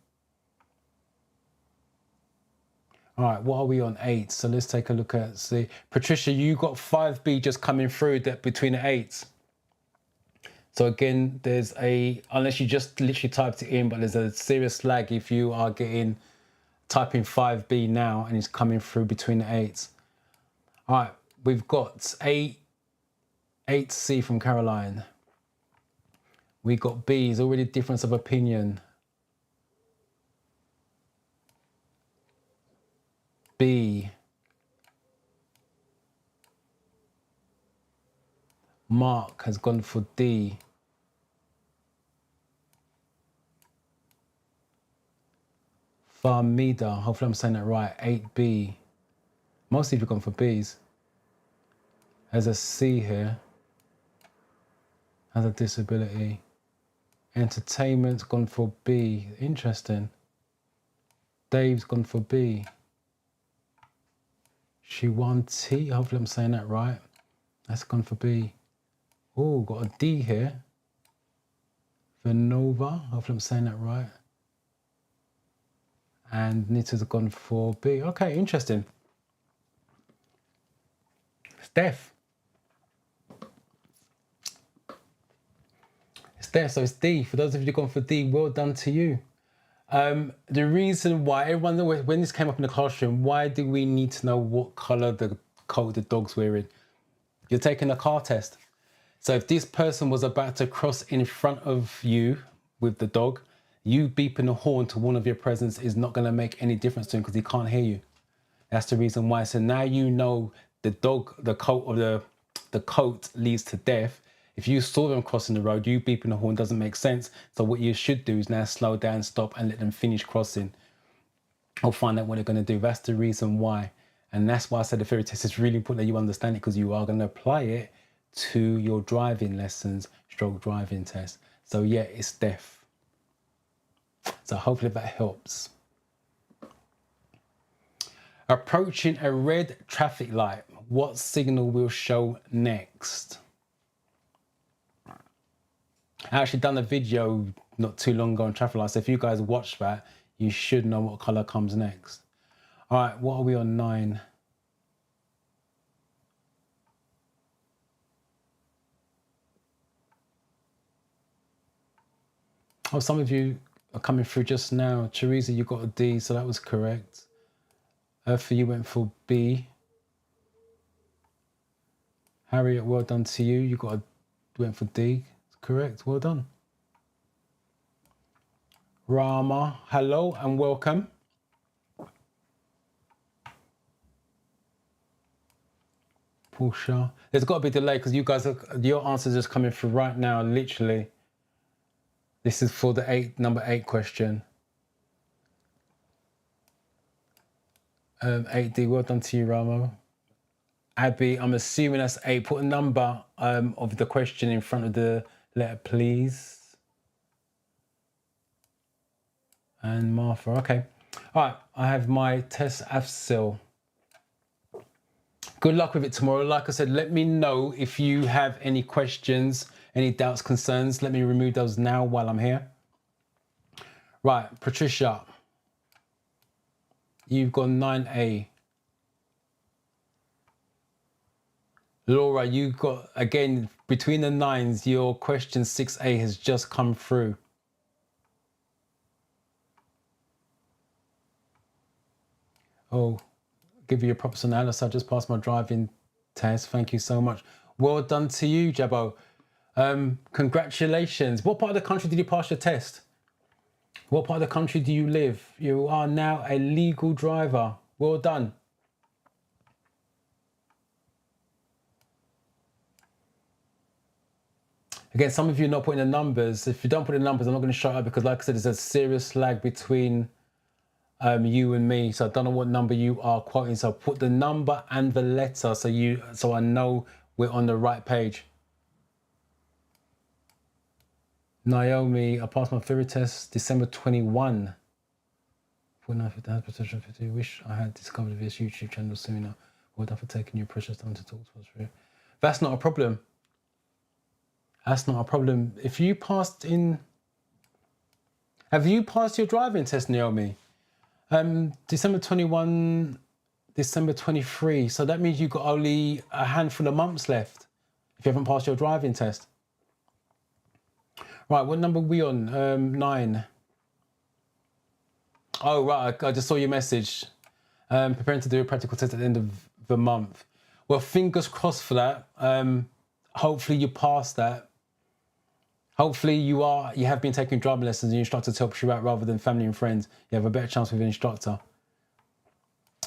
All right, what are we on? 8. So let's take a look at, see. Patricia, you got 5B just coming through that between the 8s. So again, there's unless you just literally typed it in, but there's a serious lag if you are typing 5B now and it's coming through between the 8s. All right, we've got 8C from Caroline. We got B's, already difference of opinion. B. Mark has gone for D. Farmida, hopefully I'm saying that right, 8B. Most of you have gone for B's. There's a C here. Has a disability. Entertainment's gone for B. Interesting. Dave's gone for B. Shiwanti, hopefully I'm saying that right. That's gone for B. Oh, got a D here. Venova, hopefully I'm saying that right. And Nita's gone for B. Okay, interesting. Steph. Steph, so it's D. For those of you who've gone for D, well done to you. The reason why, everyone, when this came up in the classroom, why do we need to know what colour the coat the dog's wearing? You're taking a car test. So if this person was about to cross in front of you with the dog, you beeping the horn to warn of your presence is not going to make any difference to him because he can't hear you. That's the reason why. So now you know the coat leads to death. If you saw them crossing the road, you beeping the horn doesn't make sense. So what you should do is now slow down, stop, and let them finish crossing. Or find out what they're going to do. That's the reason why. And that's why I said the theory test is really important that you understand it, because you are going to apply it to your driving lessons, stroke driving test. So yeah, it's deaf. So hopefully that helps. Approaching a red traffic light. What signal will show next? I actually done a video not too long ago on traffic lights. So if you guys watch that, you should know what color comes next. All right, what are we on 9? Oh, some of you are coming through just now. Teresa, you got a D, so that was correct. For you went for B. Harriet, well done to you. You went for D. Correct. Well done. Rama, hello and welcome. Portia, there's got to be a delay because you guys your answers just coming through right now. Literally, this is for the number 8 question. 8D. Well done to you, Rama. Abby, I'm assuming that's 8. Put a number of the question in front of the letter, please. And Martha, okay. All right, I have my test Afsil. Good luck with it tomorrow. Like I said, let me know if you have any questions, any doubts, concerns. Let me remove those now while I'm here. Right, Patricia, you've got 9A. Laura, you got, again, between the 9s, your question 6A has just come through. Oh, give you a props on Alice. I just passed my driving test. Thank you so much. Well done to you, Jabbo. Congratulations. What part of the country did you pass your test? What part of the country do you live? You are now a legal driver. Well done. Again, some of you are not putting the numbers. If you don't put the numbers, I'm not going to show up because, like I said, there's a serious lag between you and me, so I don't know what number you are quoting. So put the number and the letter so I know we're on the right page. Naomi, I passed my theory test December 21. Wish I had discovered this YouTube channel sooner. Well done for taking your precious time to talk to us through. That's not a problem. That's not a problem. If you passed in, have you passed your driving test, Naomi? December 21, December 23. So that means you've got only a handful of months left if you haven't passed your driving test. Right, what number are we on? 9. Oh, right, I just saw your message. Preparing to do a practical test at the end of the month. Well, fingers crossed for that. Hopefully you pass that. Hopefully you have been taking driving lessons and your instructor helps you out rather than family and friends. You have a better chance with an instructor.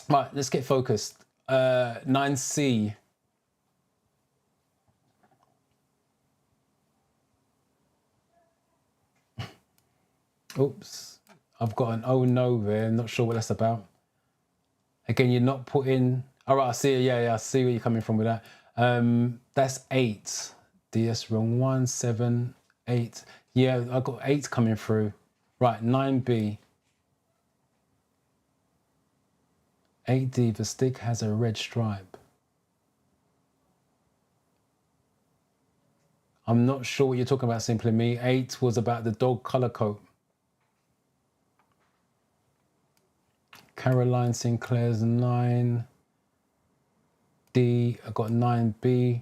Right, let's get focused. 9C. Oops, I've got an oh no there. I'm not sure what that's about. Again, you're not putting. All right, I see it. Yeah, I see where you're coming from with that. That's 8. DS wrong. 1, 7, 8. Yeah, I got 8 coming through. Right, 9B. 8D. The stick has a red stripe. I'm not sure what you're talking about, Simply Me. 8 was about the dog color code. Caroline Sinclair's 9. D, I got 9B.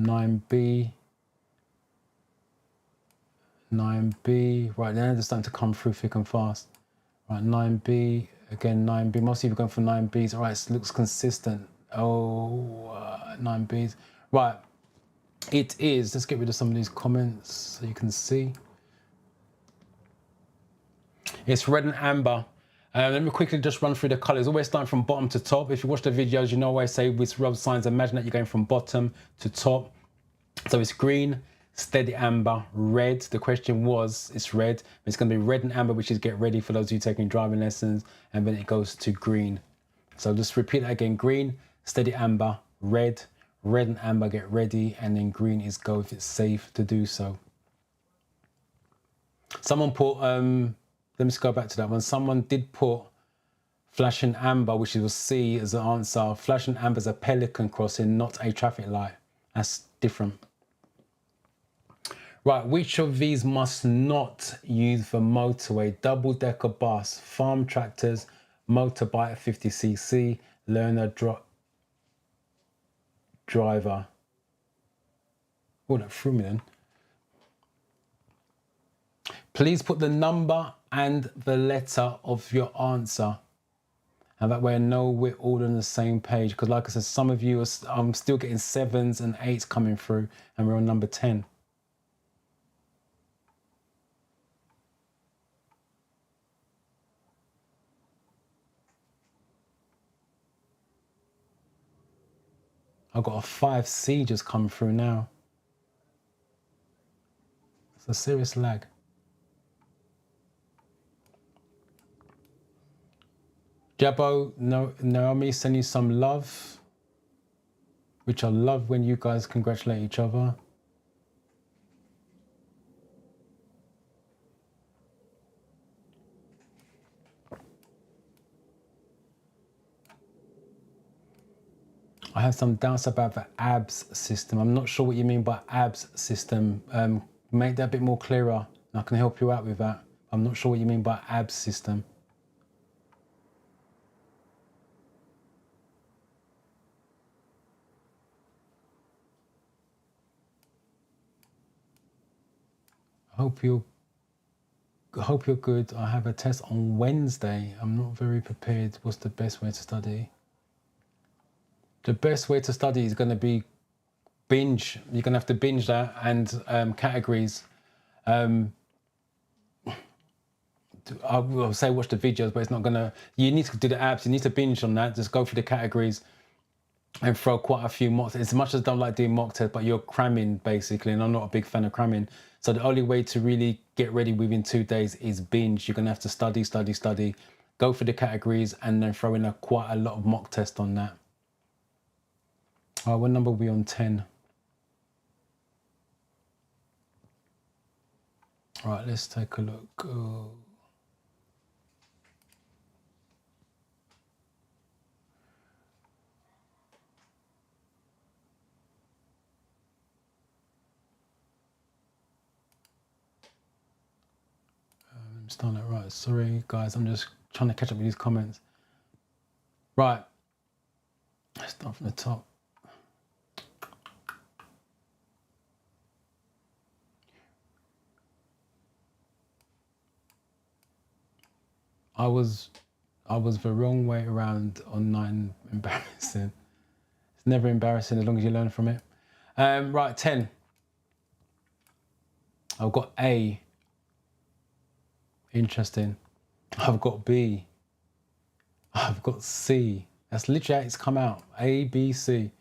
9B. 9B. Right, they're just starting to come through thick and fast. Right, 9B. Again, 9B. Most people are going for 9Bs. All right, it looks consistent. Oh, 9Bs. Right, it is. Let's get rid of some of these comments so you can see. It's red and amber. Let me quickly just run through the colours. Always starting from bottom to top. If you watch the videos, you know I say with road signs, imagine that you're going from bottom to top. So it's green, steady amber, red. The question was, it's red. It's going to be red and amber, which is get ready for those of you taking driving lessons. And then it goes to green. So just repeat that again. Green, steady amber, red, red and amber, get ready. And then green is go if it's safe to do so. Someone put, let me just go back to that one. Someone did put Flashing amber, which was C as the answer. Flashing amber is a pelican crossing, not a traffic light. That's different. Right, which of these must not use the motorway? Double-decker bus, farm tractors, motorbike 50cc, learner driver. Oh, that threw me then. Please put the number and the letter of your answer. And that way I know we're all on the same page. Because like I said, some of you I'm still getting 7s and 8s coming through, and we're on number 10. I've got a 5C just come through now. It's a serious lag. Jabbo, Naomi, send you some love, which I love when you guys congratulate each other. I have some doubts about the ABS system. I'm not sure what you mean by ABS system. Make that a bit more clearer, and I can help you out with that. I'm not sure what you mean by ABS system. I hope you're good. I have a test on Wednesday. I'm not very prepared. What's the best way to study? The best way to study is going to be binge. You're going to have to binge that and categories. I'll say watch the videos, but it's not going to... You need to do the apps. You need to binge on that. Just go through the categories and throw quite a few mocks. As much as I don't like doing mock tests, but you're cramming basically, and I'm not a big fan of cramming. So the only way to really get ready within 2 days is binge. You're going to have to study, go through the categories, and then throw in quite a lot of mock tests on that. What number are we on? 10. Right, let's take a look. I'm starting it right. Sorry, guys, I'm just trying to catch up with these comments. Right, let's start from the top. I was the wrong way around on 9. Embarrassing. It's never embarrassing as long as you learn from it. Right, 10. I've got A. Interesting. I've got B. I've got C. That's literally how it's come out. A, B, C.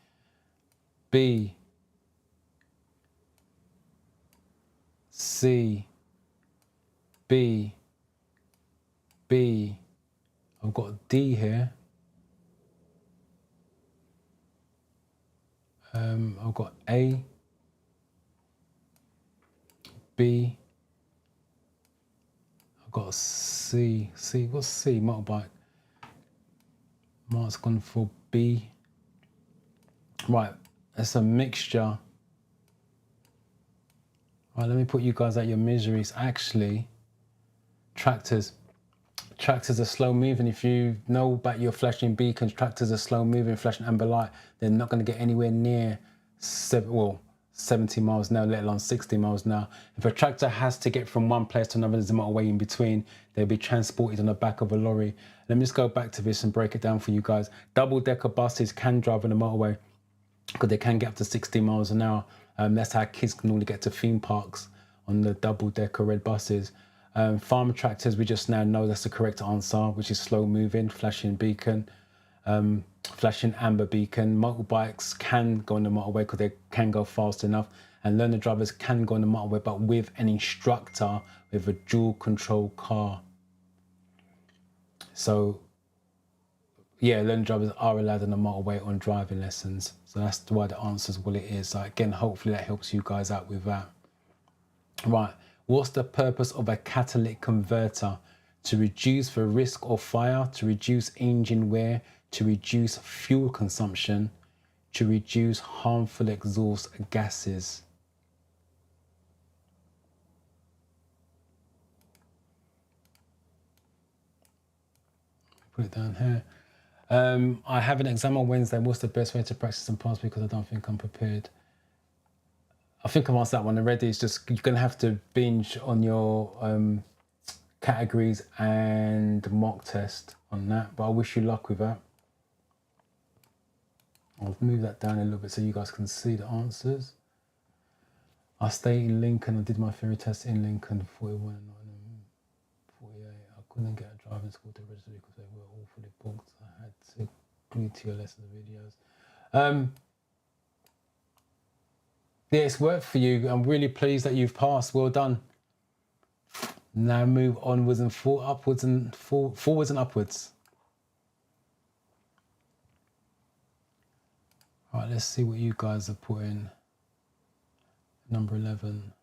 B. C. B. B. I've got D here. I've got A, B. I've got C. C. What's C? Motorbike. Mark's gone for B. Right. That's a mixture. Right. Let me put you guys out your miseries. Actually, tractors. Tractors are slow moving. If you know about your flashing beacons, tractors are slow moving, flashing amber light. They're not going to get anywhere near 70 miles an hour, let alone 60 miles an hour. If a tractor has to get from one place to another, there's a motorway in between, they'll be transported on the back of a lorry. Let me just go back to this and break it down for you guys. Double-decker buses can drive on the motorway because they can get up to 60 miles an hour. That's how kids can normally get to theme parks on the double-decker red buses. Farm tractors, we just now know that's the correct answer, which is slow moving, flashing beacon, flashing amber beacon. Motorbikes can go on the motorway because they can go fast enough, and learner drivers can go on the motorway, but with an instructor with a dual control car. So yeah, learner drivers are allowed on the motorway on driving lessons. So that's why the answer is what it is. So again, hopefully that helps you guys out with that. Right. What's the purpose of a catalytic converter? to reduce the risk of fire, to reduce engine wear, to reduce fuel consumption, to reduce harmful exhaust gases. Put it down here. I have an exam on Wednesday. What's the best way to practice and pass, because I don't think I'm prepared? I think I've answered that one already. It's just you're going to have to binge on your categories and mock test on that. But I wish you luck with that. I'll move that down a little bit so you guys can see the answers. I stay in Lincoln. I did my theory test in Lincoln, 41 and 48. I couldn't get a driving school to register because they were all fully booked. I had to glue to your lessons videos. Yeah, it's worked for you. I'm really pleased that you've passed. Well done. Now move onwards and forwards and upwards. All right, let's see what you guys are putting. Number 11.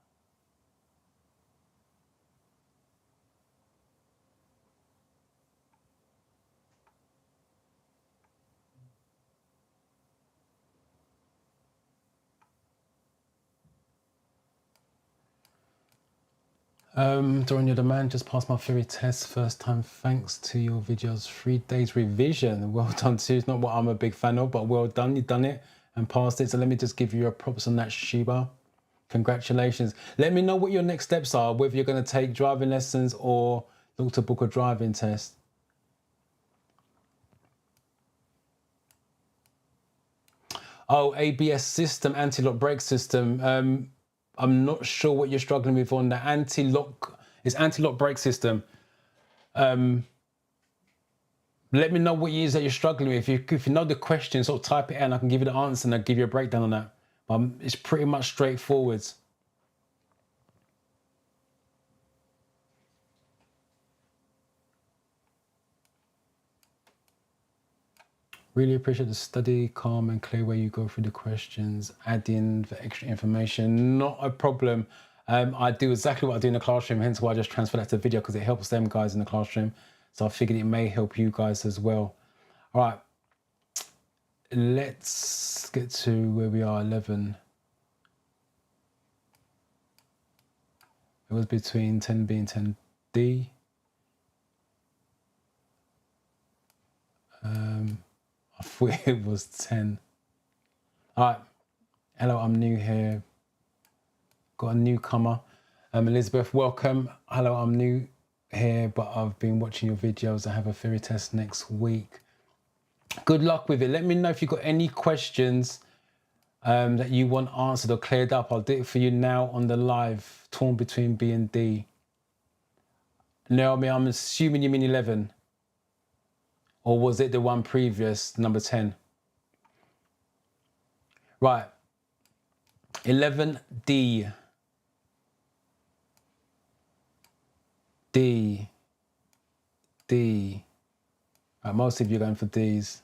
Dorian, you're the man. Just passed my theory test first time. Thanks to your videos. 3 days revision. Well done too. It's not what I'm a big fan of, but well done. You've done it and passed it. So let me just give you a props on that, Sheba. Congratulations. Let me know what your next steps are, whether you're going to take driving lessons or look to book a driving test. Oh, ABS system, anti-lock brake system. I'm not sure what you're struggling with on the anti-lock. It's anti-lock brake system. Let me know what it is that you're struggling with. If you know the question, sort of type it in and I can give you the answer and I'll give you a breakdown on that. It's pretty much straightforward. Really appreciate the study, calm and clear way you go through the questions, add in the extra information. Not a problem. I do exactly what I do in the classroom, hence why I just transfer that to video, because it helps them guys in the classroom. So I figured it may help you guys as well. All right, let's get to where we are, 11. It was between 10B and 10D. I thought it was 10. All right. Hello, I'm new here. Got a newcomer. Elizabeth, welcome. Hello, I'm new here, but I've been watching your videos. I have a theory test next week. Good luck with it. Let me know if you've got any questions that you want answered or cleared up. I'll do it for you now on the live. Torn between B and D. Naomi, I'm assuming you mean 11. Or was it the one previous, number 10? Right. 11D. D. D. Right, most of you are going for Ds.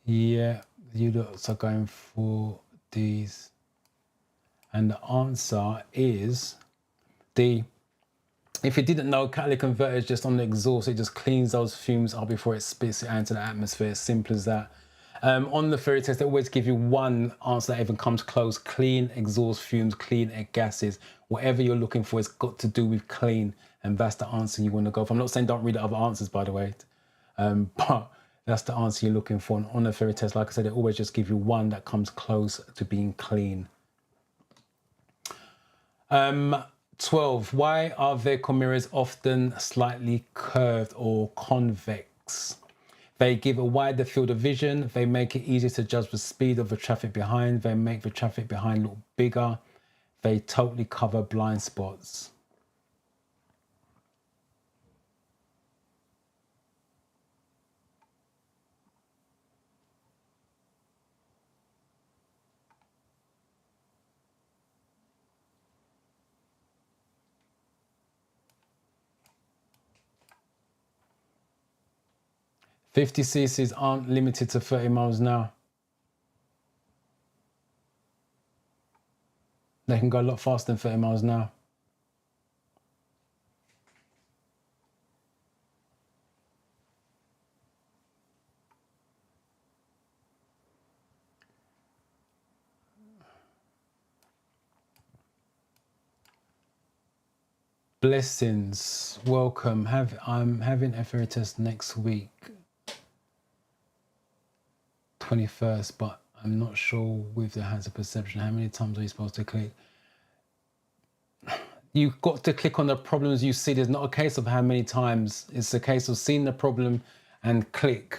Yeah, you lots are going for Ds. And the answer is D. If you didn't know, catalytic converter is just on the exhaust. It just cleans those fumes up before it spits it out into the atmosphere. Simple as that. On the theory test, they always give you one answer that even comes close. Clean exhaust fumes, clean air gases. Whatever you're looking for, it's got to do with clean. And that's the answer you want to go for. I'm not saying don't read the other answers, by the way. But that's the answer you're looking for. And on the theory test, like I said, they always just give you one that comes close to being clean. 12. Why are vehicle mirrors often slightly curved or convex? They give a wider field of vision. They make it easier to judge the speed of the traffic behind. They make the traffic behind look bigger. They totally cover blind spots. .50ccs aren't limited to 30 miles an hour. They can go a lot faster than 30 miles an hour. Blessings, welcome. I'm having a theory test next week, 21st, but I'm not sure with the hazard perception. How many times are you supposed to click? You've got to click on the problems you see. There's not a case of how many times. It's a case of seeing the problem and click.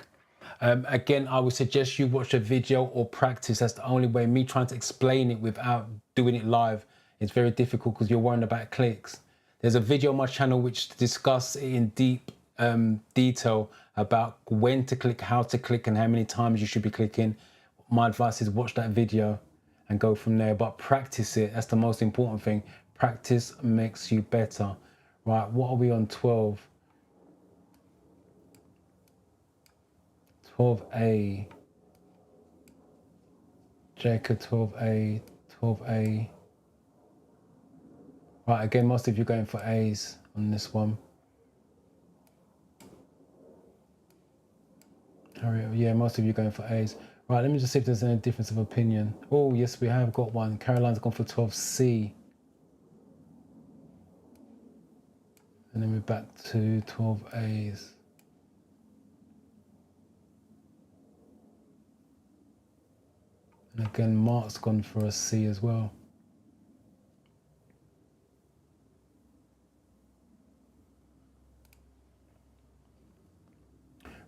Again, I would suggest you watch a video or practice. That's the only way. Me trying to explain it without doing it live, it's very difficult because you're worrying about clicks. There's a video on my channel which discusses in deep detail about when to click, how to click, and how many times you should be clicking. My advice is watch that video and go from there, but practice it. That's the most important thing. Practice makes you better. Right, what are we on? 12. 12A. Jacob, 12A, 12A. Right, again, most of you going for A's on this one. Yeah, most of you going for A's. Right, let me just see if there's any difference of opinion. Oh, yes, we have got one. Caroline's gone for 12C. And then we're back to 12A's. And again, Mark's gone for a C as well.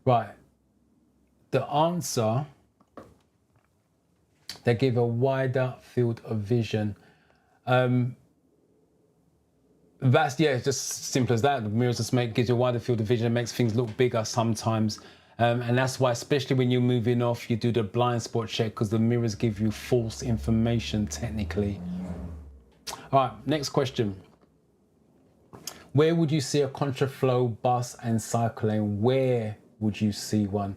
Right, the answer, they give a wider field of vision. That's, yeah, it's just simple as that. The mirrors just gives you a wider field of vision, it makes things look bigger sometimes. And that's why, especially when you're moving off, you do the blind spot check because the mirrors give you false information technically. All right, next question. Where would you see a contraflow bus and cycle lane? Where would you see one?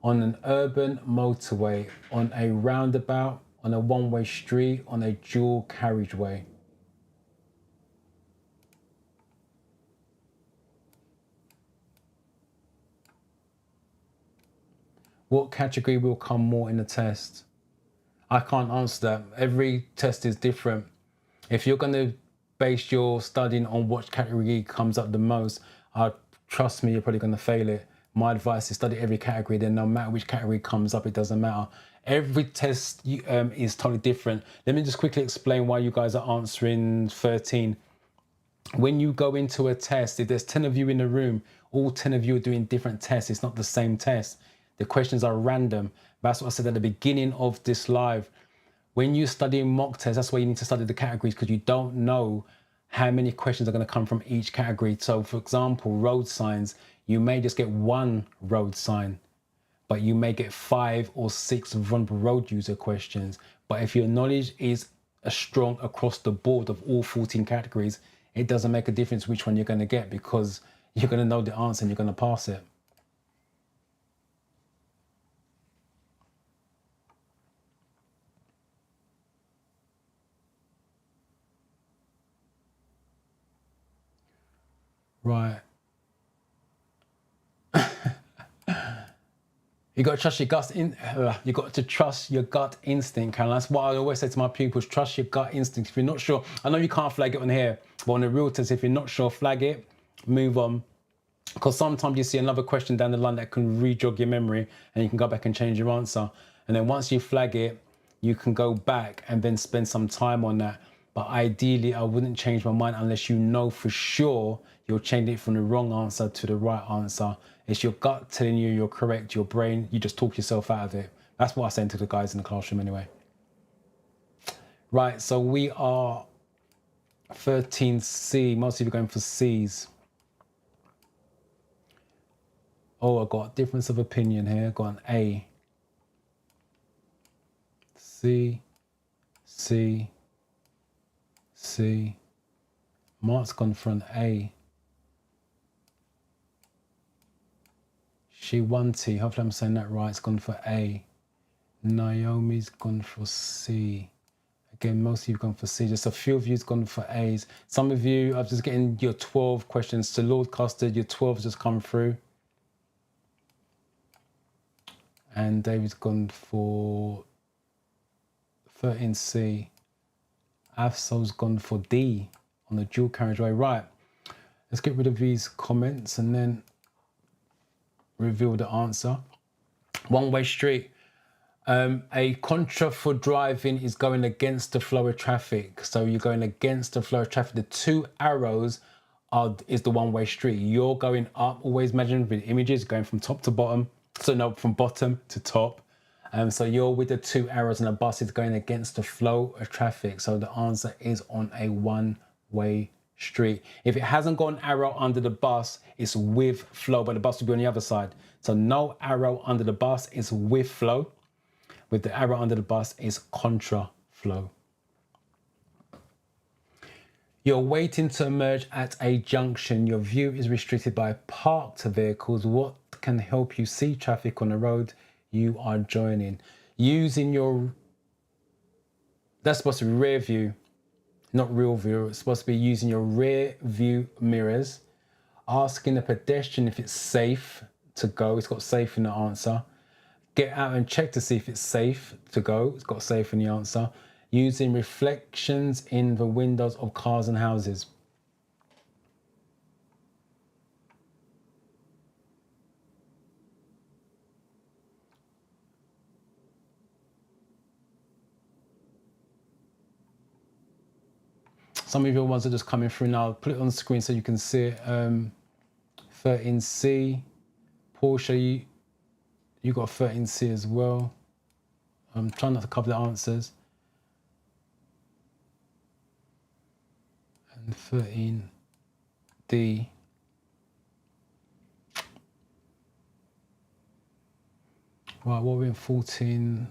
On an urban motorway, on a roundabout, on a one-way street, on a dual carriageway? What category will come more in the test? I can't answer that. Every test is different. If you're going to base your studying on what category comes up the most, trust me, you're probably going to fail it. My advice is study every category, then no matter which category comes up, it doesn't matter. Every test is totally different. Let me just quickly explain why you guys are answering 13. When you go into a test, if there's 10 of you in the room, all 10 of you are doing different tests. It's not the same test. The questions are random. That's what I said at the beginning of this live. When you study mock tests, that's why you need to study the categories, because you don't know how many questions are going to come from each category. So for example, road signs, you may just get one road sign, but you may get 5 or 6 vulnerable road user questions. But if your knowledge is strong across the board of all 14 categories, it doesn't make a difference which one you're going to get, because you're going to know the answer and you're going to pass it. Right. You got to trust your gut. You got to trust your gut instinct, Caroline. That's what I always say to my pupils: trust your gut instinct. If you're not sure, I know you can't flag it on here, but on the real test, if you're not sure, flag it, move on. Because sometimes you see another question down the line that can re-jog your memory, and you can go back and change your answer. And then once you flag it, you can go back and then spend some time on that. But ideally, I wouldn't change my mind unless you know for sure you're changing it from the wrong answer to the right answer. It's your gut telling you you're correct, your brain, you just talk yourself out of it. That's what I say to the guys in the classroom anyway. Right, so we are 13C. Most of you are going for C's. Oh, I got a difference of opinion here. I got an A. C, C, C. Mark's gone for an A. Shiwanti, hopefully I'm saying that right, it's gone for A. Naomi's gone for C. Again, most of you have gone for C. Just a few of you have gone for A's. Some of you are just getting your 12 questions. To Lord Custard, your 12 has just come through. And David's gone for 13C. Afsol's gone for D on the dual carriageway. Right, let's get rid of these comments and then reveal the answer. One-way street. A contra for driving is going against the flow of traffic. So you're going against the flow of traffic. The two arrows is the one-way street. You're going up, always imagine with images going from top to bottom. So no, from bottom to top. So you're with the two arrows and the bus is going against the flow of traffic. So the answer is on a one-way street. If it hasn't got an arrow under the bus, it's with flow, but the bus will be on the other side. So no arrow under the bus is with flow. With the arrow under the bus is contra flow. You're waiting to emerge at a junction. Your view is restricted by parked vehicles. What can help you see traffic on the road you are joining? Using your, that's supposed to be rear view, not real view. It's supposed to be using your rear view mirrors. Asking the pedestrian if it's safe to go. It's got safe in the answer. Get out and check to see if it's safe to go. It's got safe in the answer. Using reflections in the windows of cars and houses. Some of your ones are just coming through now. I'll put it on the screen so you can see it. 13C. Porsche, you got 13C as well. I'm trying not to cover the answers. And 13D. Right, what are we in 14?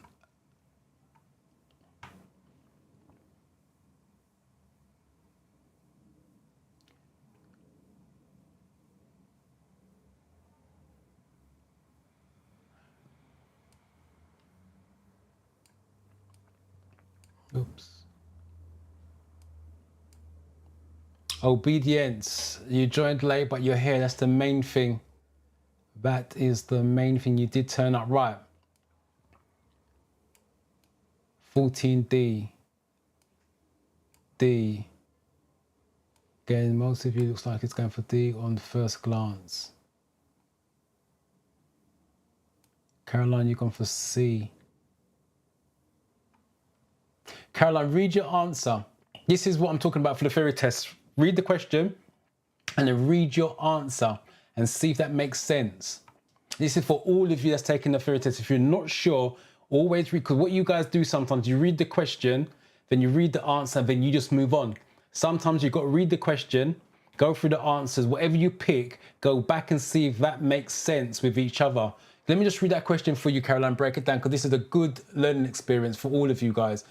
Oops. Obedience. You joined late, but you're here. That's the main thing. That is the main thing. You did turn up right. 14D. D. Again, most of you looks like it's going for D on first glance. Caroline, you've gone for C. Caroline, read your answer. This is what I'm talking about for the theory test. Read the question and then read your answer and see if that makes sense. This is for all of you that's taking the theory test. If you're not sure, always read, because what you guys do sometimes, you read the question, then you read the answer, then you just move on. Sometimes you've got to read the question, go through the answers, whatever you pick, go back and see if that makes sense with each other. Let me just read that question for you, Caroline, break it down, because this is a good learning experience for all of you guys.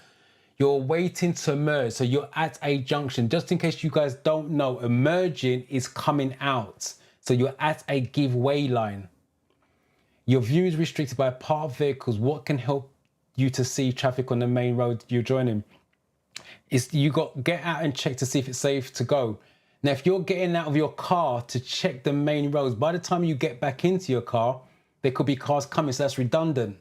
You're waiting to emerge, so you're at a junction. Just in case you guys don't know, emerging is coming out. So you're at a give-way line. Your view is restricted by parked vehicles. What can help you to see traffic on the main road you're joining? You got get out and check to see if it's safe to go. Now, if you're getting out of your car to check the main roads, by the time you get back into your car, there could be cars coming, so that's redundant.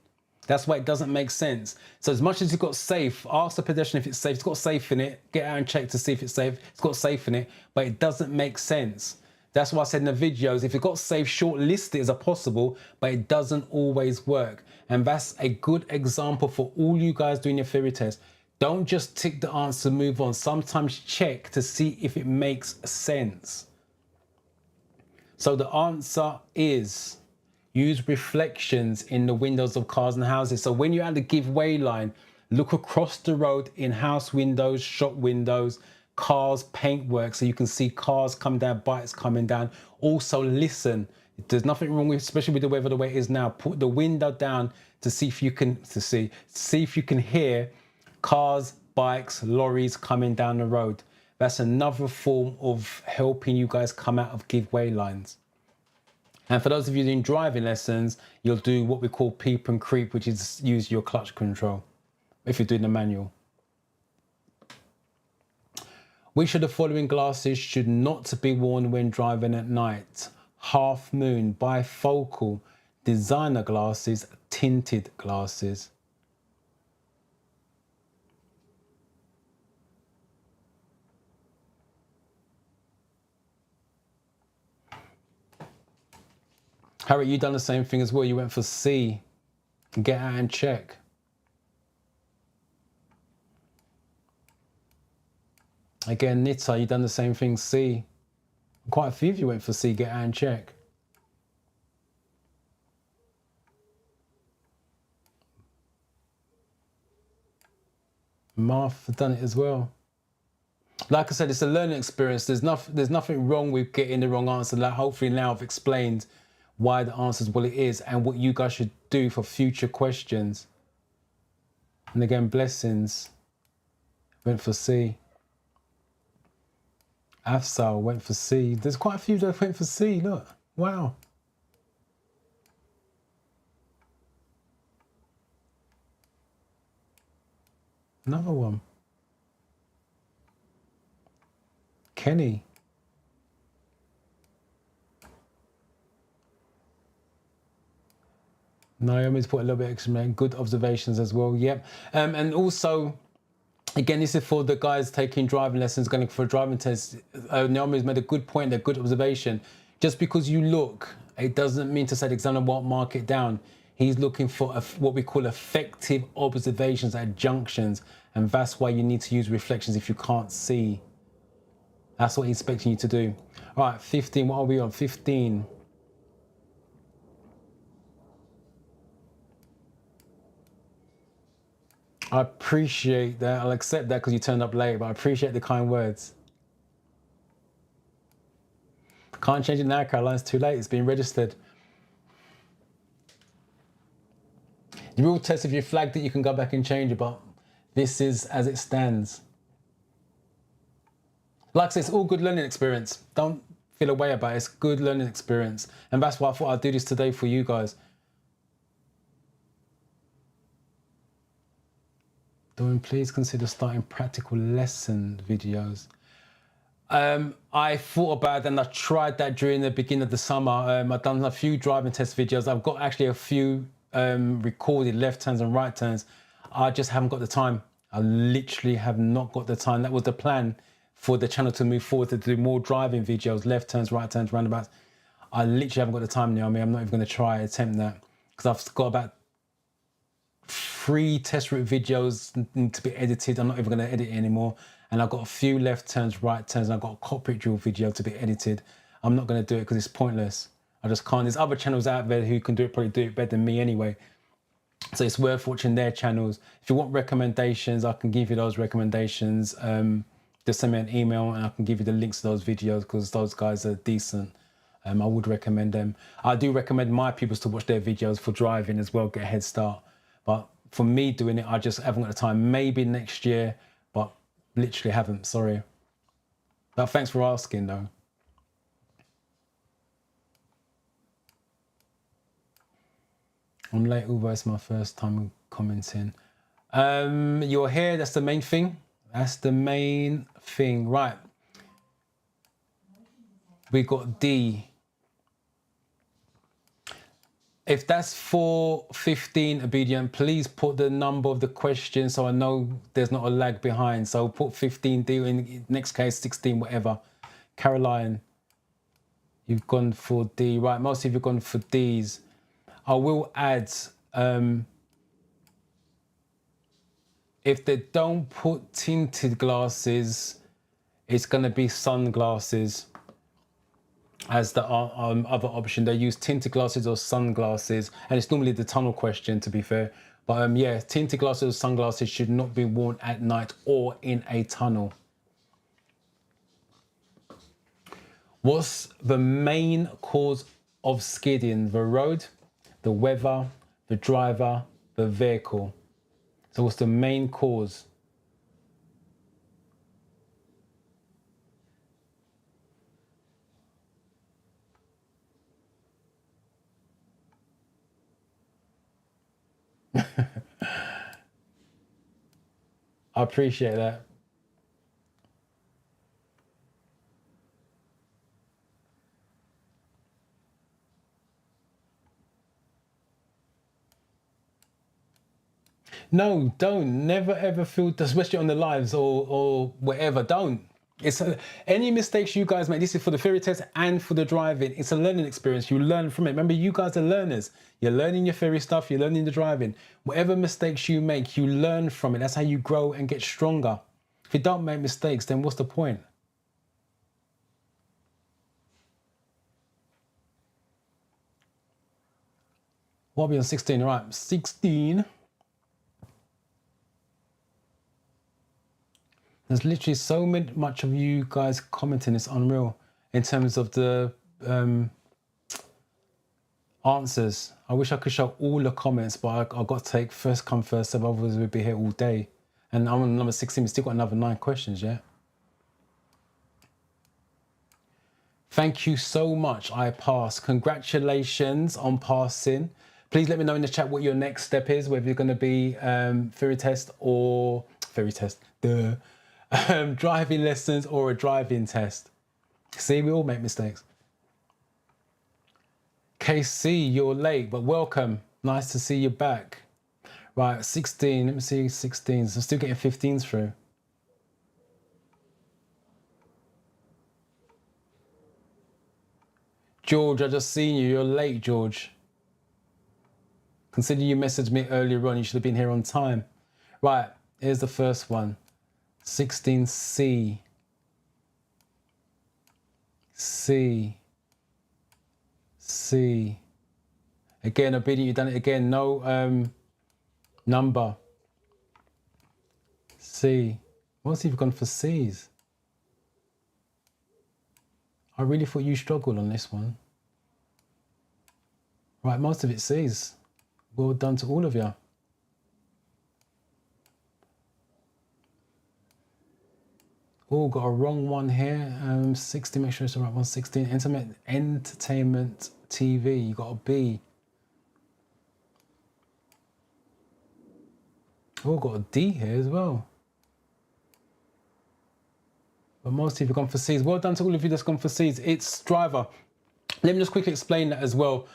That's why it doesn't make sense. So as much as you've got safe, ask the pedestrian if it's safe. It's got safe in it. Get out and check to see if it's safe. It's got safe in it, but it doesn't make sense. That's why I said in the videos, if it got safe, shortlist it as a possible, but it doesn't always work. And that's a good example for all you guys doing your theory test. Don't just tick the answer, move on. Sometimes check to see if it makes sense. So the answer is, use reflections in the windows of cars and houses. So when you're at the give-way line, look across the road in house windows, shop windows, cars, paintwork, so you can see cars come down, bikes coming down. Also listen. There's nothing wrong with, especially with the weather the way it is now, put the window down to see if you can, see if you can hear cars, bikes, lorries coming down the road. That's another form of helping you guys come out of give-way lines. And for those of you doing driving lessons, you'll do what we call peep and creep, which is use your clutch control if you're doing the manual. Which of the following glasses should not be worn when driving at night? Half moon, bifocal, designer glasses, tinted glasses. Harry, you done the same thing as well. You went for C. Get out and check. Again, Nita, you done the same thing, C. Quite a few of you went for C, get out and check. Marth have done it as well. Like I said, it's a learning experience. There's nothing wrong with getting the wrong answer. Like, hopefully now I've explained why the answer is what it is and what you guys should do for future questions. And again, blessings. Went for C. Afsal went for C. There's quite a few that went for C. Look, wow. Another one. Kenny. Naomi's put a little bit extra, good observations as well. Yep. And also, again, this is for the guys taking driving lessons, going for a driving test. Naomi's made a good point, a good observation. Just because you look, it doesn't mean to say the examiner won't mark it down. He's looking for what we call effective observations at junctions. And that's why you need to use reflections if you can't see. That's what he's expecting you to do. All right, 15, what are we on? 15. I appreciate that. I'll accept that because you turned up late, but I appreciate the kind words. Can't change it now, Caroline. It's too late. It's been registered. The real test, if you flagged it, you can go back and change it, but this is as it stands. Like I said, it's all good learning experience. Don't feel away about it. It's good learning experience. And that's why I thought I'd do this today for you guys. Dorian, please consider starting practical lesson videos. I thought about it and I tried that during the beginning of the summer. I've done a few driving test videos. I've got actually a few recorded left turns and right turns. I just haven't got the time. I literally have not got the time. That was the plan for the channel to move forward, to do more driving videos, left turns, right turns, roundabouts. I literally haven't got the time now. I mean, I'm not even going to try attempt that because I've got about 3 test route videos need to be edited. I'm not even going to edit it anymore. And I've got a few left turns, right turns, and I've got a cockpit drill video to be edited. I'm not going to do it because it's pointless. I just can't. There's other channels out there who can do it, probably do it better than me anyway. So it's worth watching their channels. If you want recommendations, I can give you those recommendations. Just send me an email and I can give you the links to those videos because those guys are decent. I would recommend them. I do recommend my pupils to watch their videos for driving as well, get a head start. But for me doing it, I just haven't got the time. Maybe next year, but literally haven't, sorry. But thanks for asking though. I'm late, although it's my first time commenting. You're here, that's the main thing. That's the main thing, right. We got D. If that's for 15 obedient, please put the number of the question so I know there's not a lag behind. So put 15 D, in next case 16, whatever. Caroline, you've gone for D. Right, most of you have gone for Ds. I will add, if they don't put tinted glasses, it's going to be sunglasses as the other option. They use tinted glasses or sunglasses, and it's normally the tunnel question, to be fair. But yeah, tinted glasses or sunglasses should not be worn at night or in a tunnel. What's the main cause of skidding? The road, the weather, the driver, the vehicle. So what's the main cause? I appreciate that. No, don't. Never ever feel, especially on the lives or whatever. Don't. It's any mistakes you guys make. This is for the theory test and for the driving. It's a learning experience. You learn from it. Remember, you guys are learners. You're learning your theory stuff. You're learning the driving. Whatever mistakes you make, you learn from it. That's how you grow and get stronger. If you don't make mistakes, then what's the point? What are we on 16? Right, 16. There's literally so much of you guys commenting. It's unreal in terms of the answers. I wish I could show all the comments, but I've got to take first come, first serve, otherwise we'd be here all day. And I'm on number 16, we've still got another 9 questions, yeah? Thank you so much, I passed. Congratulations on passing. Please let me know in the chat what your next step is, whether you're going to be theory test or driving lessons or a driving test. See, we all make mistakes. KC, you're late, but welcome. Nice to see you back. Right, 16. Let me see 16s. I'm still getting 15s through. George, I just seen you. You're late, George. Consider you messaged me earlier on. You should have been here on time. Right, here's the first one. 16C. C. C. Again, obedient, you've done it again. No number. C. What's even gone for C's? I really thought you struggled on this one. Right, most of it C's. Well done to all of you. Oh, got a wrong one here. 60, make sure it's the right one. 16, entertainment TV. You got a B. Oh, got a D here as well. But most of you have gone for C's. Well done to all of you that's gone for C's. It's driver. Let me just quickly explain that as well.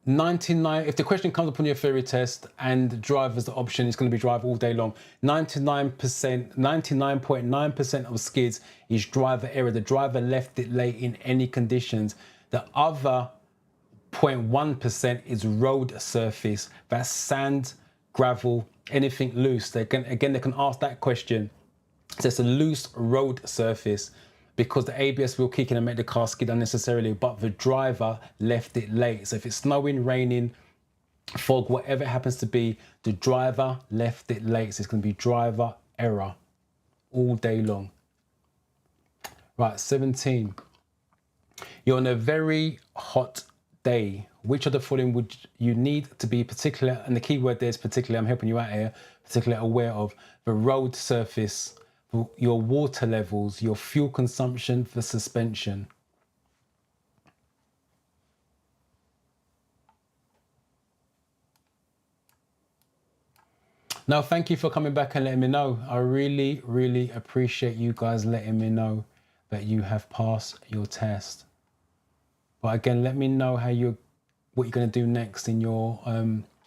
99, if the question comes up on your theory test and driver's the option, it's going to be driver all day long. 99.9% of skids is driver error. The driver left it late in any conditions. The other 0.1% is road surface. That's sand, gravel, anything loose. They can ask that question. So it's a loose road surface, because the ABS will kick in and make the car skid unnecessarily, but the driver left it late. So if it's snowing, raining, fog, whatever it happens to be, the driver left it late. So it's going to be driver error all day long. Right, 17. You're on a very hot day. Which of the following would you need to be particular, and the key word there is particular, I'm helping you out here, particularly aware of the road surface, your water levels, your fuel consumption for suspension. Now, thank you for coming back and letting me know. I really, really appreciate you guys letting me know that you have passed your test. But again, let me know what you're going to do next in your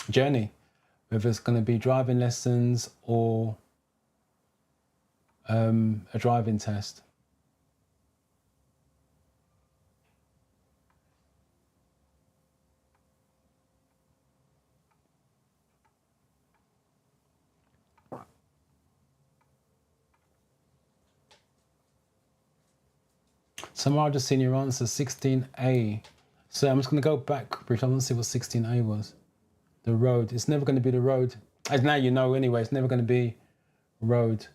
journey, whether it's going to be driving lessons or a driving test. Samara, just seen your answer, 16A. So I'm just going to go back briefly. I want to see what 16A was. The road. It's never going to be the road. As now you know anyway, it's never going to be road.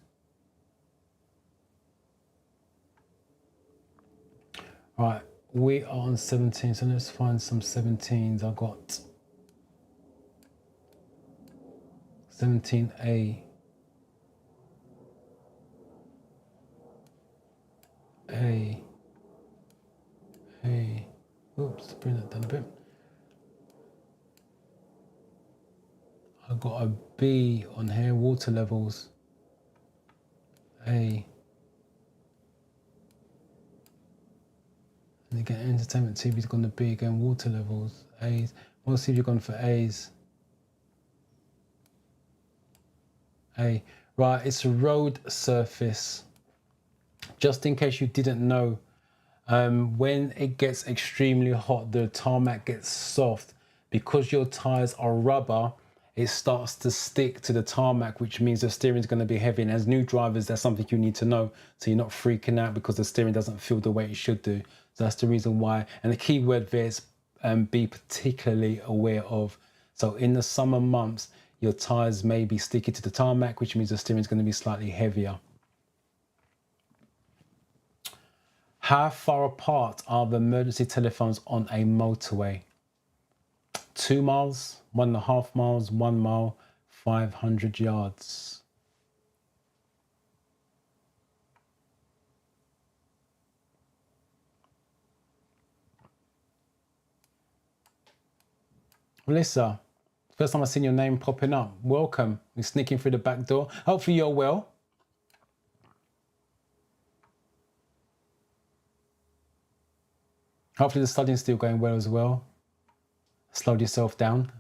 Right, we are on 17, so let's find some 17s. I've got 17A. Oops, bring that down a bit. I've got a B on here, water levels. A. And again, entertainment TV's gone to B again, water levels, A's. Most of you have gone for A's. A. Right, it's a road surface. Just in case you didn't know, when it gets extremely hot, the tarmac gets soft. Because your tires are rubber, it starts to stick to the tarmac, which means the steering is going to be heavy. And as new drivers, that's something you need to know. So you're not freaking out because the steering doesn't feel the way it should do. So that's the reason why. And the key word there is be particularly aware of. So in the summer months, your tires may be sticky to the tarmac, which means the steering is going to be slightly heavier. How far apart are the emergency telephones on a motorway? 2 miles, 1.5 miles, 1 mile, 500 yards. Melissa, first time I've seen your name popping up. Welcome. You're sneaking through the back door. Hopefully you're well. Hopefully the studying's still going well as well. Slowed yourself down.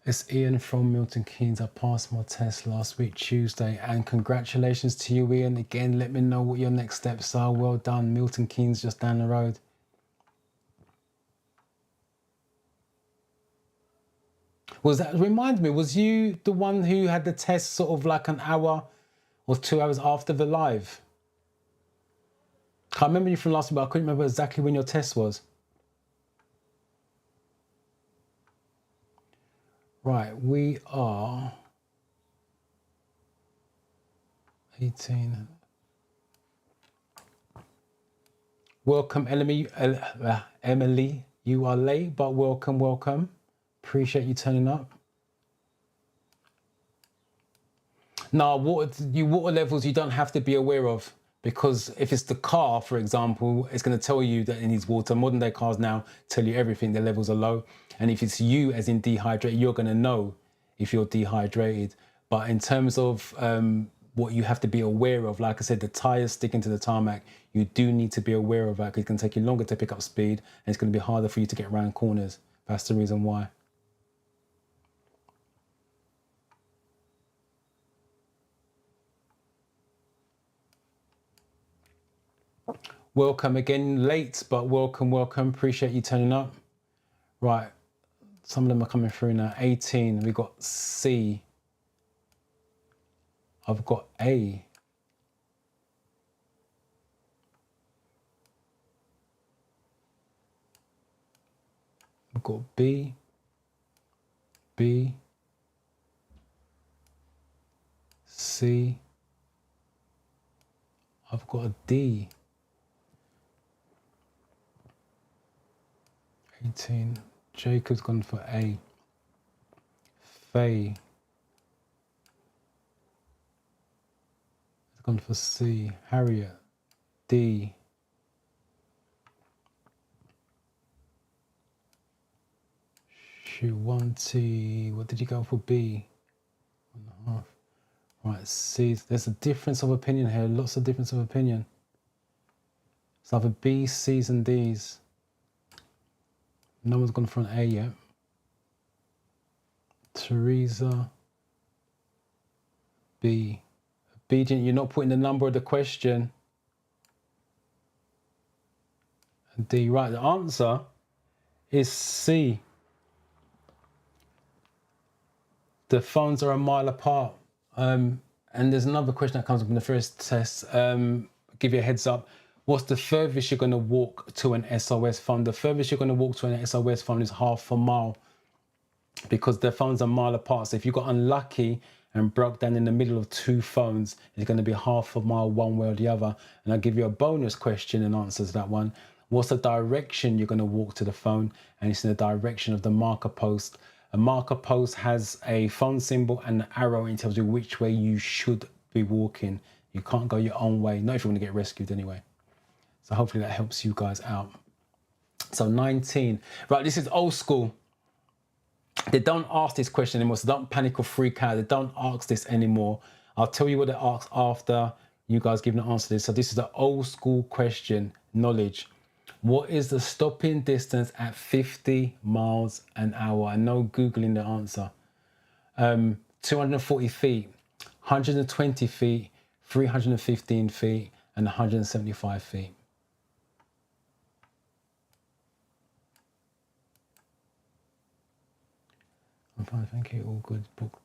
It's Ian from Milton Keynes. I passed my test last week, Tuesday, and congratulations to you, Ian. Again, let me know what your next steps are. Well done. Milton Keynes just down the road. Remind me, was you the one who had the test sort of like an hour or 2 hours after the live? Can't remember you from last week, but I couldn't remember exactly when your test was. Right, we are 18. Welcome, Emily. You are late, but welcome, welcome. Appreciate you turning up. Now, water levels you don't have to be aware of, because if it's the car, for example, it's going to tell you that it needs water. Modern day cars now tell you everything, the levels are low. And if it's you as in dehydrated, you're going to know if you're dehydrated. But in terms of what you have to be aware of, like I said, the tires sticking to the tarmac, you do need to be aware of that, because it's going to take you longer to pick up speed and it's going to be harder for you to get around corners. That's the reason why. Welcome again, late, but welcome, welcome. Appreciate you turning up. Right, some of them are coming through now. 18, we got C. I've got A. I've got B, B, C. I've got a D. 18. Jacob's gone for A. Faye has gone for C. Harriet, D. Shiwanti, what did you go for? B. 1.5. Right, C. There's a difference of opinion here. Lots of difference of opinion. It's either B, C's, and D's. No one's gone for an A yet. Teresa, B. Obedient, you're not putting the number of the question. And D, right, the answer is C. The phones are a mile apart. And there's another question that comes up in the first test. Give you a heads up. What's the furthest you're going to walk to an SOS phone? The furthest you're going to walk to an SOS phone is 1/2 mile, because the phones are a mile apart. So if you got unlucky and broke down in the middle of 2 phones, it's going to be 1/2 mile one way or the other. And I'll give you a bonus question in answer to that one. What's the direction you're going to walk to the phone? And it's in the direction of the marker post. A marker post has a phone symbol and an arrow and tells you which way you should be walking. You can't go your own way, not if you want to get rescued anyway. So hopefully that helps you guys out. So 19. Right, this is old school. They don't ask this question anymore, so don't panic or freak out. They don't ask this anymore. I'll tell you what they ask after. You guys give an answer to this. So this is an old school question, knowledge. What is the stopping distance at 50 miles an hour? And no Googling the answer. 240 feet, 120 feet, 315 feet, and 175 feet. I'm fine, thank you. All good. Booked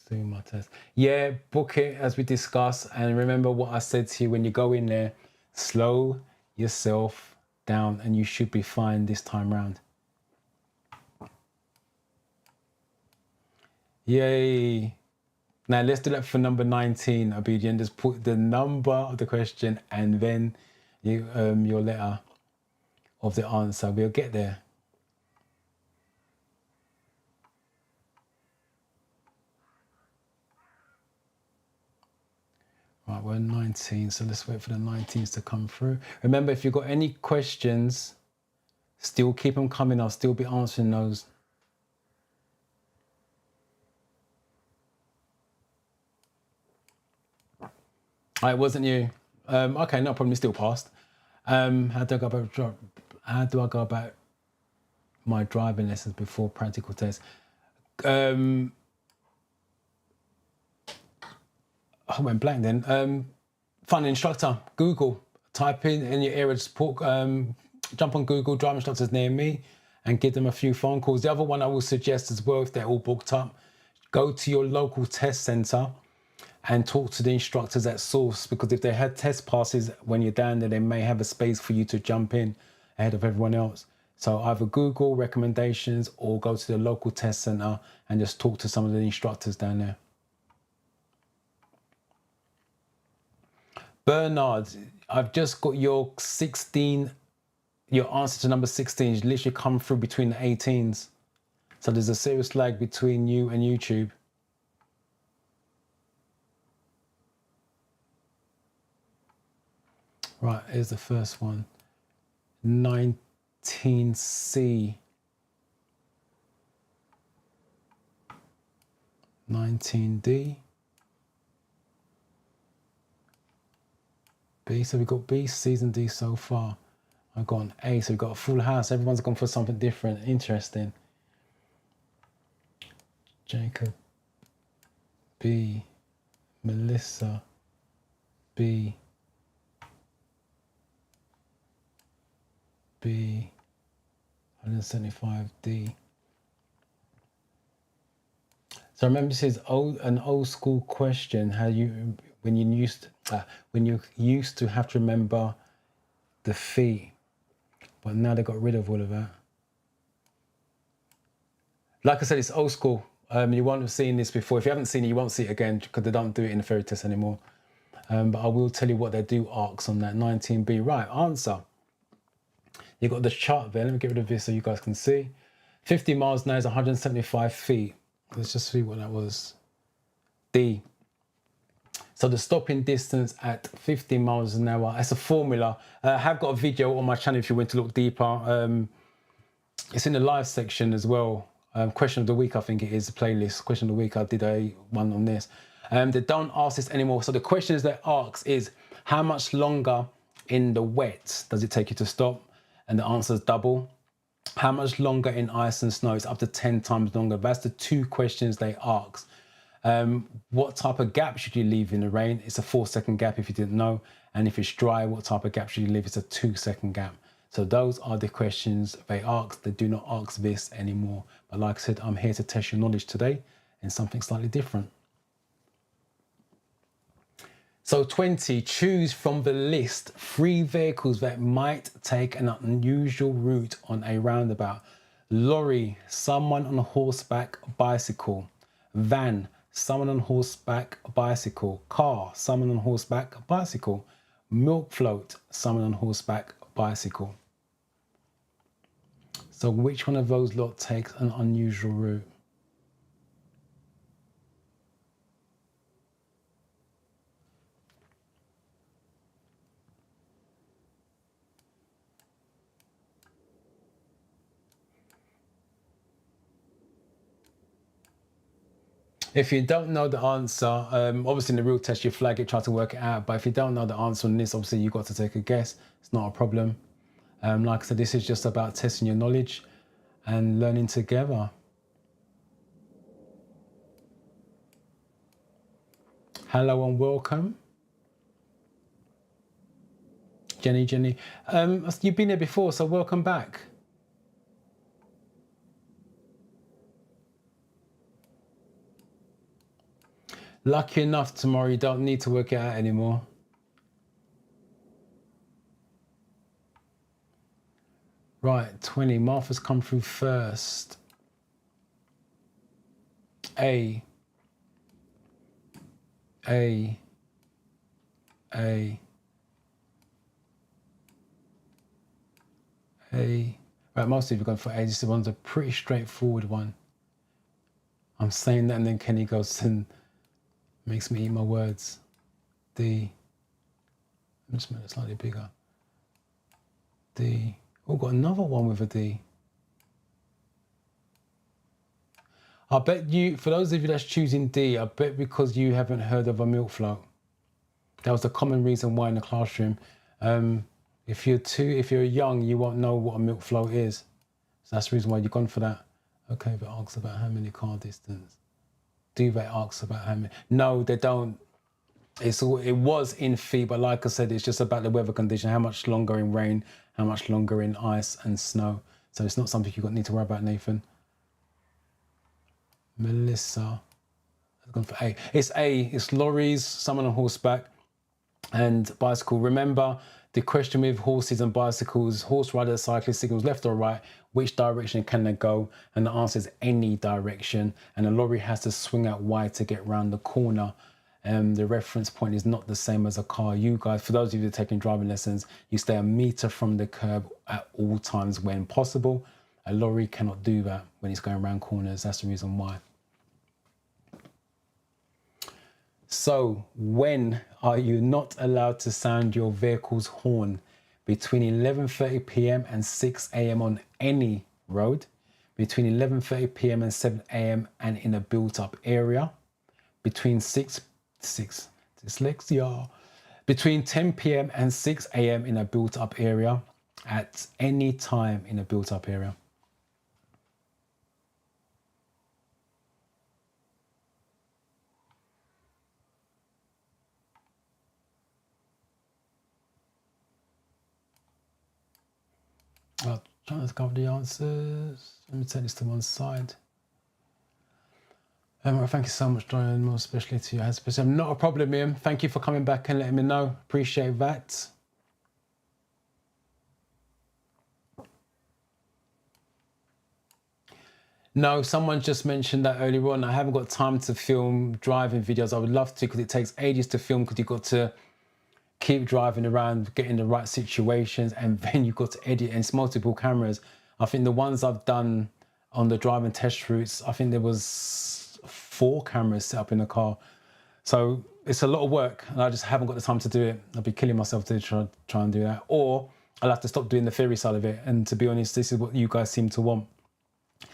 soon my test. Yeah, book it as we discussed. And remember what I said to you when you go in there, slow yourself down and you should be fine this time round. Yay. Now let's do that for number 19, Obedient. Just put the number of the question and then you, your letter of the answer. We'll get there. Right, we're 19, so let's wait for the 19s to come through. Remember, if you've got any questions, still keep them coming. I'll still be answering those. It wasn't you. Okay, no problem. You still passed. How do I go about my driving lessons before practical tests? I went blank then. Find an instructor. Google. Type in your area. Just jump on Google, driving instructors near me, and give them a few phone calls. The other one I will suggest as well, if they're all booked up, go to your local test centre and talk to the instructors at source, because if they had test passes when you're down there, they may have a space for you to jump in ahead of everyone else. So either Google recommendations or go to the local test centre and just talk to some of the instructors down there. Bernard, I've just got your 16, your answer to number 16 has literally come through between the 18s. So there's a serious lag between you and YouTube. Right, here's the first one. 19C. 19D. B, so we've got B, C's and D so far. I've got an A, so we've got a full house. Everyone's gone for something different. Interesting. Jacob, B, Melissa, B, B, 175D. So remember, this is an old school question. How you when you used to have to remember the fee, but now they got rid of all of that. Like I said, it's old school. You won't have seen this before. If you haven't seen it, you won't see it again because they don't do it in the fairy test anymore. But I will tell you what they do arcs on that 19B. Right, answer. You've got the chart there. Let me get rid of this so you guys can see. 50 miles now is 175 feet. Let's just see what that was. D. So the stopping distance at 50 miles an hour, that's a formula. I have got a video on my channel if you want to look deeper. It's in the live section as well. Question of the week, I think it is, the playlist. Question of the week, I did one on this. They don't ask this anymore. So the questions that asks is, how much longer in the wet does it take you to stop? And the answer is double. How much longer in ice and snow? It's up to 10 times longer. That's the two questions they ask. What type of gap should you leave in the rain? It's a 4-second gap if you didn't know. And if it's dry, what type of gap should you leave? It's a 2-second gap. So those are the questions they ask. They do not ask this anymore. But like I said, I'm here to test your knowledge today in something slightly different. So 20, choose from the list 3 vehicles that might take an unusual route on a roundabout. Lorry, someone on a horseback, bicycle. Van, someone on horseback, bicycle. Car, someone on horseback, bicycle. Milk float, someone on horseback, bicycle. So which one of those lot takes an unusual route? If you don't know the answer, obviously in the real test you flag it, try to work it out. But if you don't know the answer on this, obviously you've got to take a guess. It's not a problem. Like I said, this is just about testing your knowledge and learning together. Hello and welcome. Jenny. You've been here before, so welcome back. Lucky enough, tomorrow you don't need to work it out anymore. Right, 20. Martha's come through first. A. Right, most of you have gone for A. This one's a pretty straightforward one. I'm saying that and then Kenny goes and makes me eat my words. D. Let me just make it slightly bigger. D. Oh, got another one with a D. I bet you, for those of you that's choosing D, I bet because you haven't heard of a milk float. That was the common reason why in the classroom. If you're young, you won't know what a milk float is. So that's the reason why you've gone for that. Okay, but asks about how many car distance. Do they ask about how many? No, they don't. It was in feet, but like I said, it's just about the weather condition, how much longer in rain, how much longer in ice and snow. So it's not something you need to worry about, Nathan. Melissa has gone for A. It's A. It's lorries, someone on horseback, and bicycle. Remember the question with horses and bicycles: horse rider, cyclist signals left or right. Which direction can they go? And the answer is any direction. And a lorry has to swing out wide to get round the corner. The reference point is not the same as a car. You guys, for those of you that are taking driving lessons, you stay a meter from the curb at all times when possible. A lorry cannot do that when it's going around corners. That's the reason why. So, when are you not allowed to sound your vehicle's horn? Between 11:30 p.m. and 6 a.m. on any road. Between 11:30 p.m. and 7 a.m. and in a built-up area. Between 10 p.m. and 6 a.m. in a built-up area. At any time in a built-up area. Well, trying to cover the answers. Let me take this to one side. Thank you so much, Dorian, more especially to your husband. Not a problem, Ian. Thank you for coming back and letting me know. Appreciate that. No, someone just mentioned that earlier on. I haven't got time to film driving videos. I would love to because it takes ages to film because you've got to keep driving around, get in the right situations, and then you've got to edit, and it's multiple cameras. I think the ones I've done on the driving test routes, I think there was 4 cameras set up in the car. So it's a lot of work and I just haven't got the time to do it. I'll be killing myself to try and do that. Or I'll have to stop doing the theory side of it. And to be honest, this is what you guys seem to want.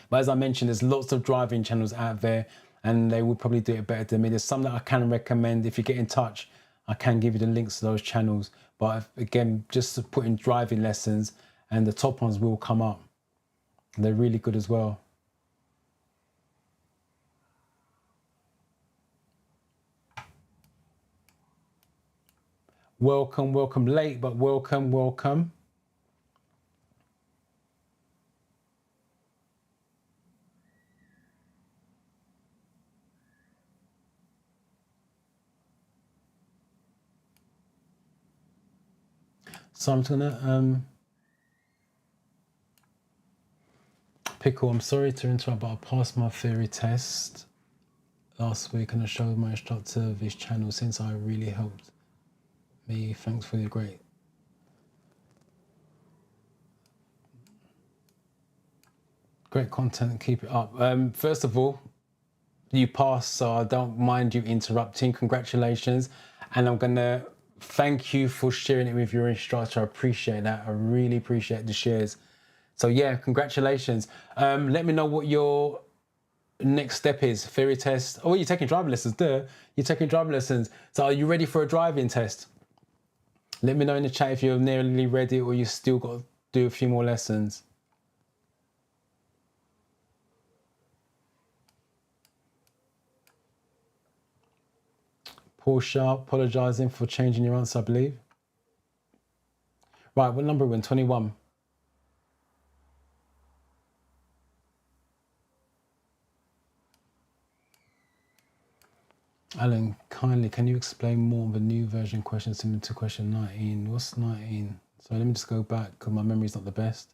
But as I mentioned, there's lots of driving channels out there and they will probably do it better than me. There's some that I can recommend. If you get in touch, I can give you the links to those channels. But again, just put in driving lessons and the top ones will come up. They're really good as well. Welcome, welcome. Late, but welcome, welcome. So I'm gonna Pickle, I'm sorry to interrupt, but I passed my theory test last week and I showed my instructor this channel since I really helped me. Thanks for your great content. Keep it up. First of all, you passed, so I don't mind you interrupting. Congratulations. And I'm gonna thank you for sharing it with your instructor. I appreciate that. I really appreciate the shares. So yeah, congratulations. Let me know what your next step is theory test. Oh, you're taking driving lessons, duh. You're taking driving lessons. So are you ready for a driving test? Let me know in the chat if you're nearly ready or you still got to do a few more lessons. Paul Sharp, apologising for changing your answer, I believe. Right, what number are we in? 21. Alan, kindly, can you explain more of the new version question similar to question 19? What's 19? So let me just go back because my memory's not the best.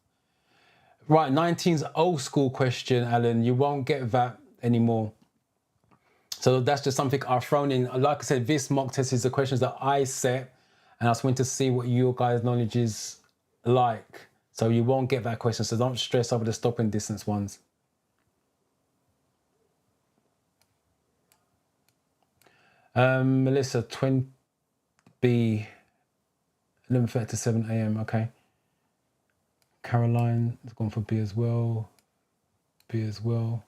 Right, 19's old school question, Alan. You won't get that anymore. So that's just something I've thrown in. Like I said, this mock test is the questions that I set, and I just want to see what your guys' knowledge is like. So you won't get that question. So don't stress over the stopping distance ones. Melissa, 20B, 11:30 to 7 a.m. Okay. Caroline has gone for B as well. B as well.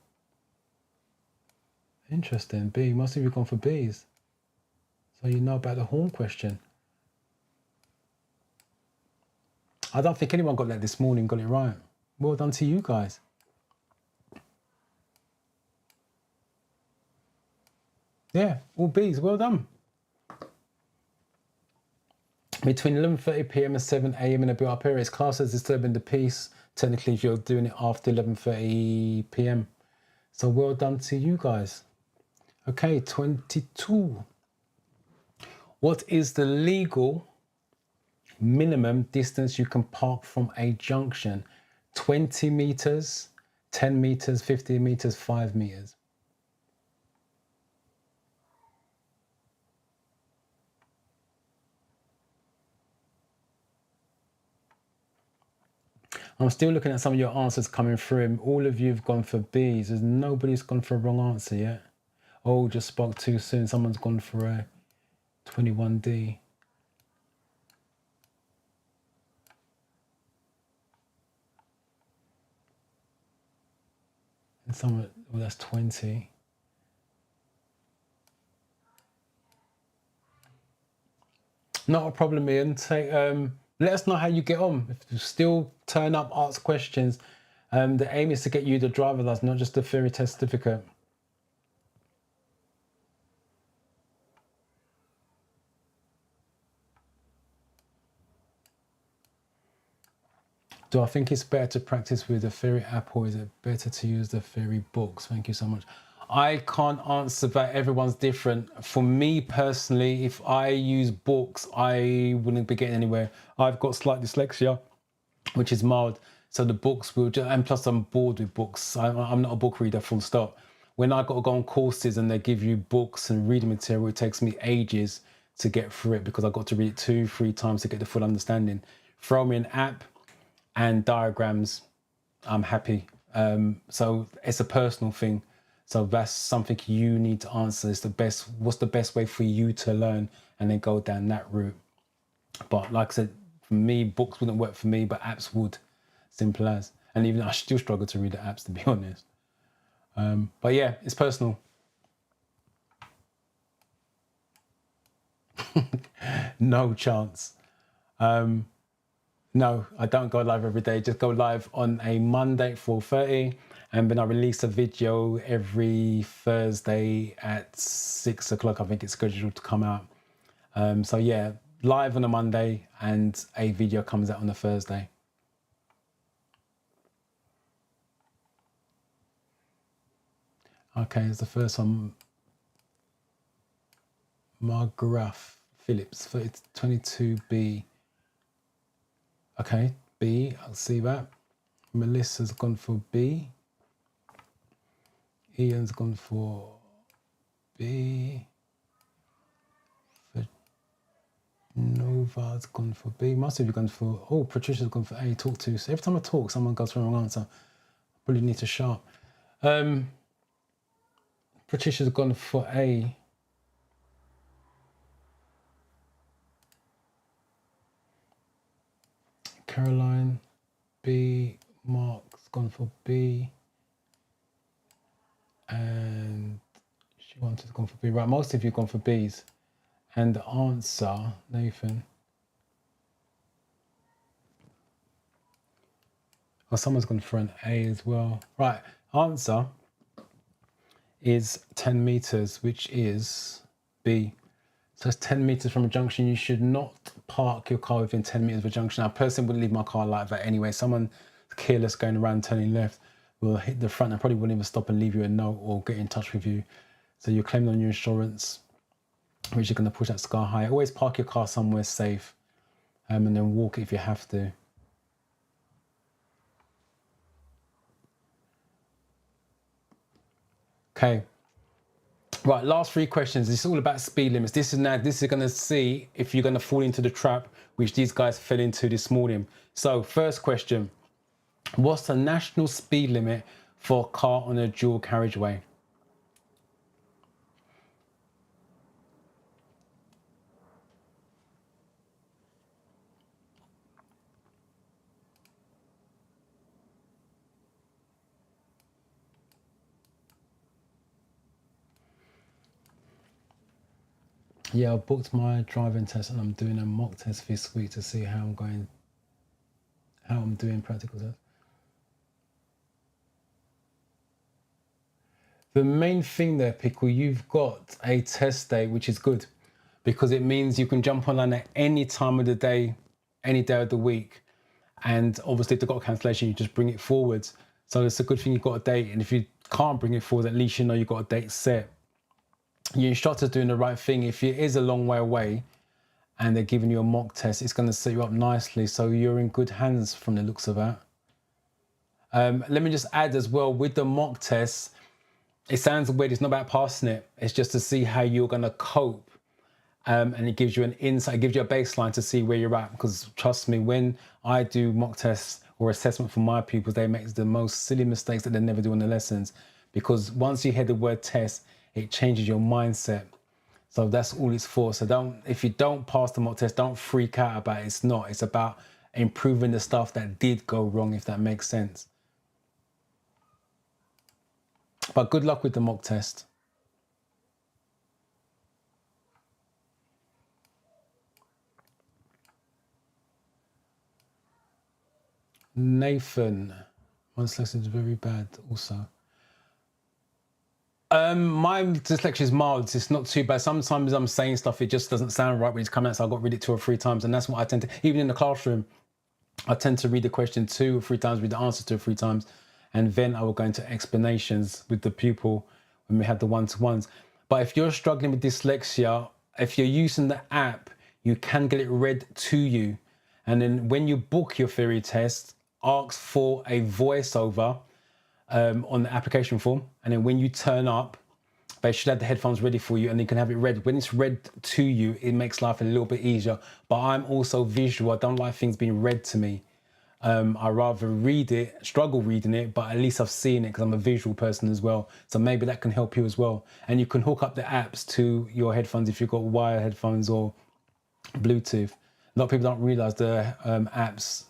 Interesting. B. Most of you gone for B's. So you know about the horn question. I don't think anyone got that this morning, got it right. Well done to you guys. Yeah, all B's. Well done. Between 11:30 p.m. and 7 a.m. in a built-up area, it's classed as disturbing the peace. Technically, if you're doing it after 11:30 p.m. So well done to you guys. Okay, 22. What is the legal minimum distance you can park from a junction? 20 meters, 10 meters, 50 meters, 5 meters. I'm still looking at some of your answers coming through. All of you have gone for B's. There's nobody's gone for a wrong answer yet. Oh, just spoke too soon. Someone's gone for a 21D. And someone, well, that's 20. Not a problem, Ian. Let us know how you get on. If you still turn up, ask questions. The aim is to get you the driver's license, not just the theory test certificate. Do I think it's better to practice with the theory app or is it better to use the theory books? Thank you so much. I can't answer that. Everyone's different. For me personally, if I use books, I wouldn't be getting anywhere. I've got slight dyslexia, which is mild. So the books will just, and plus I'm bored with books. I'm not a book reader, full stop. When I got to go on courses and they give you books and reading material, it takes me ages to get through it because I've got to read it 2-3 times to get the full understanding. Throw me an app and diagrams, I'm happy. So it's a personal thing. So that's something you need to answer. Is what's the best way for you to learn, and then go down that route. But like I said, for me, books wouldn't work for me, but apps would. Simple as. And even I still struggle to read the apps, to be honest. But yeah, it's personal. No chance. No, I don't go live every day. Just go live on a Monday at 4:30, and then I release a video every Thursday at 6 o'clock. I think it's scheduled to come out. So yeah, live on a Monday and a video comes out on a Thursday. Okay, it's the first one. Margraf Phillips, 22B. Okay, B, I'll see that. Melissa's gone for B. Ian's gone for B. Nova's gone for B. Most of you gone for, oh, Patricia's gone for A, talk to. So every time I talk, someone goes for the wrong answer. I probably need to sharp. Patricia's gone for A. Caroline, B. Mark's gone for B. And she wanted to go for B. Right, most of you gone for B's. And the answer, Nathan. Oh, someone's gone for an A as well. Right, answer is 10 meters, which is B. So it's 10 meters from a junction. You should not park your car within 10 meters of a junction. Now, a person wouldn't leave my car like that anyway. Someone careless going around turning left will hit the front and probably wouldn't even stop and leave you a note or get in touch with you. So you're claiming on your insurance, which you're going to push that sky high. Always park your car somewhere safe, and then walk if you have to. Okay. Right, last 3 questions. It's all about speed limits. This is going to see if you're going to fall into the trap which these guys fell into this morning. So first question, what's the national speed limit for a car on a dual carriageway? Yeah, I booked my driving test and I'm doing a mock test this week to see how I'm doing practical test. The main thing there, Pickle, you've got a test day, which is good because it means you can jump online at any time of the day, any day of the week. And obviously if they've got a cancellation, you just bring it forwards. So it's a good thing you've got a date. And if you can't bring it forward, at least you know you've got a date set. Your instructor's doing the right thing. If it is a long way away and they're giving you a mock test, it's going to set you up nicely. So you're in good hands from the looks of that. Let me just add as well, with the mock test, it sounds weird. It's not about passing it. It's just to see how you're going to cope. And it gives you an insight, it gives you a baseline to see where you're at. Because trust me, when I do mock tests or assessment for my pupils, they make the most silly mistakes that they never do in the lessons. Because once you hear the word test, it changes your mindset. So that's all it's for. So if you don't pass the mock test, don't freak out about it. It's not. It's about improving the stuff that did go wrong, if that makes sense. But good luck with the mock test. Nathan, my dyslexia is very bad also. My dyslexia is mild. It's not too bad. Sometimes I'm saying stuff, it just doesn't sound right when it's coming out. So I got to read it 2 or 3 times. And that's what I tend to, even in the classroom, I tend to read the question 2 or 3 times, read the answer 2 or 3 times. And then I will go into explanations with the pupil when we have the one-to-ones. But if you're struggling with dyslexia, if you're using the app, you can get it read to you. And then when you book your theory test, ask for a voiceover on the application form. And then when you turn up, they should have the headphones ready for you and you can have it read. When it's read to you, it makes life a little bit easier. But I'm also visual. I don't like things being read to me. I rather read it, struggle reading it, but at least I've seen it because I'm a visual person as well. So maybe that can help you as well. And you can hook up the apps to your headphones if you've got wire headphones or Bluetooth. A lot of people don't realize the apps,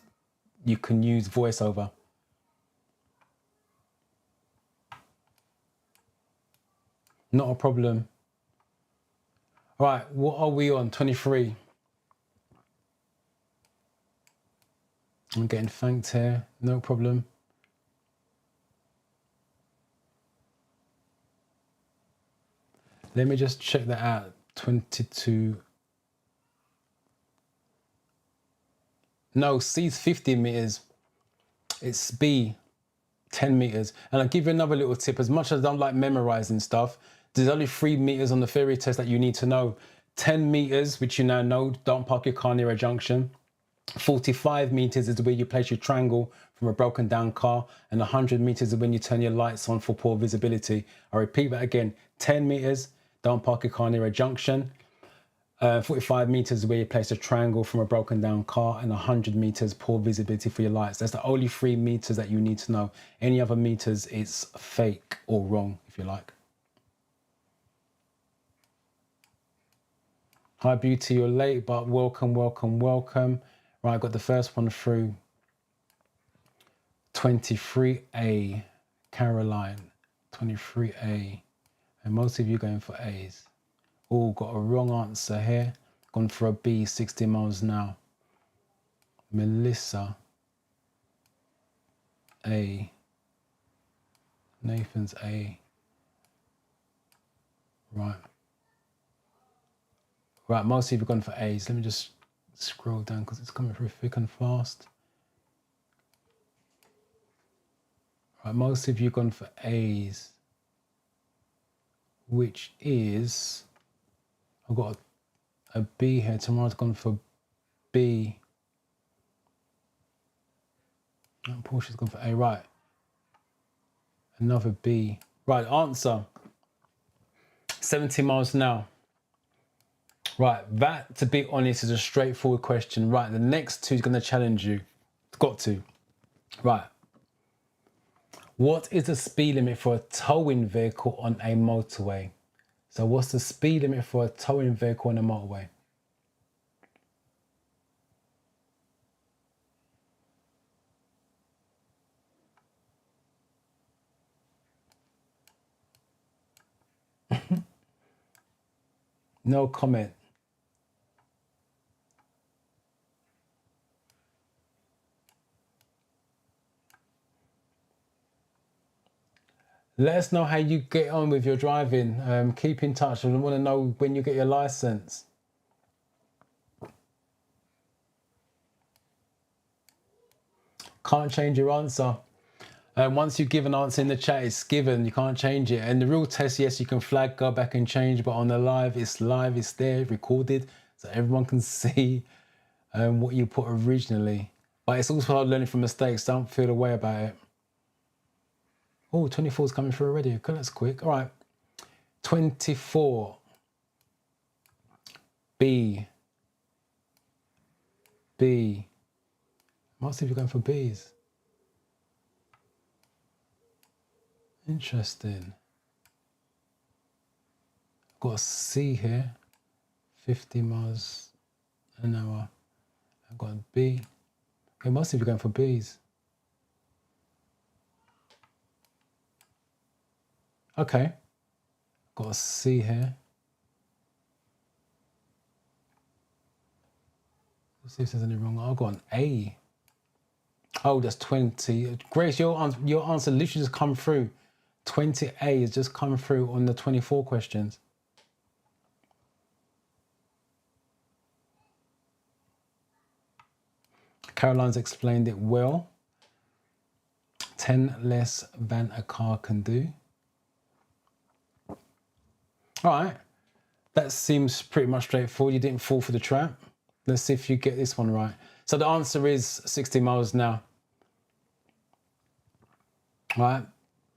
you can use voiceover. Not a problem. Right, what are we on? 23. I'm getting thanked here, no problem. Let me just check that out. 22. No, C's 50 meters. It's B, 10 meters. And I'll give you another little tip. As much as I don't like memorizing stuff, there's only 3 meters on the theory test that you need to know. 10 meters, which you now know, don't park your car near a junction. 45 meters is where you place your triangle from a broken down car, and 100 meters is when you turn your lights on for poor visibility. I repeat that again, 10 meters, don't park your car near a junction. 45 meters is where you place a triangle from a broken down car, and 100 meters poor visibility for your lights. That's the only 3 meters that you need to know. Any other meters, it's fake or wrong, if you like. Hi Beauty, you're late, but welcome, welcome, welcome. Right, I got the first one through. 23A, Caroline. 23A. And most of you going for A's. All got a wrong answer here. Gone for a B, 60 miles an hour. Melissa, A. Nathan's A. Right. Right, most of you have gone for A's. Let me just scroll down because it's coming through thick and fast. Right, most of you have gone for A's, which is, I've got a B here. Tomorrow's gone for B. And Portia's gone for A. Right. Another B. Right, answer. 70 miles an hour. Right, that, to be honest, is a straightforward question. Right, the next two is going to challenge you. It's got to. Right. What is the speed limit for a towing vehicle on a motorway? So what's the speed limit for a towing vehicle on a motorway? No comment. Let us know how you get on with your driving. Keep in touch. I want to know when you get your license. Can't change your answer. Once you give an answer in the chat, it's given. You can't change it. And the real test, yes, you can flag, go back and change. But on the live, it's there, recorded. So everyone can see what you put originally. But it's also hard learning from mistakes. Don't feel the way about it. Oh, 24 is coming through already. Okay, that's quick. All right. 24. B. Most of you are going for B's. Interesting. Got a C here. 50 miles an hour. I've got a B. Okay, most of you are going for B's. Okay. Got a C here. Let's see if there's any wrong. I've got an A. Oh, that's 20. Grace, your answer literally just come through. 20A has just come through on the 24 questions. Caroline's explained it well. 10 less than a car can do. All right. That seems pretty much straightforward. You didn't fall for the trap. Let's see if you get this one right. So the answer is 60 miles an hour. All right.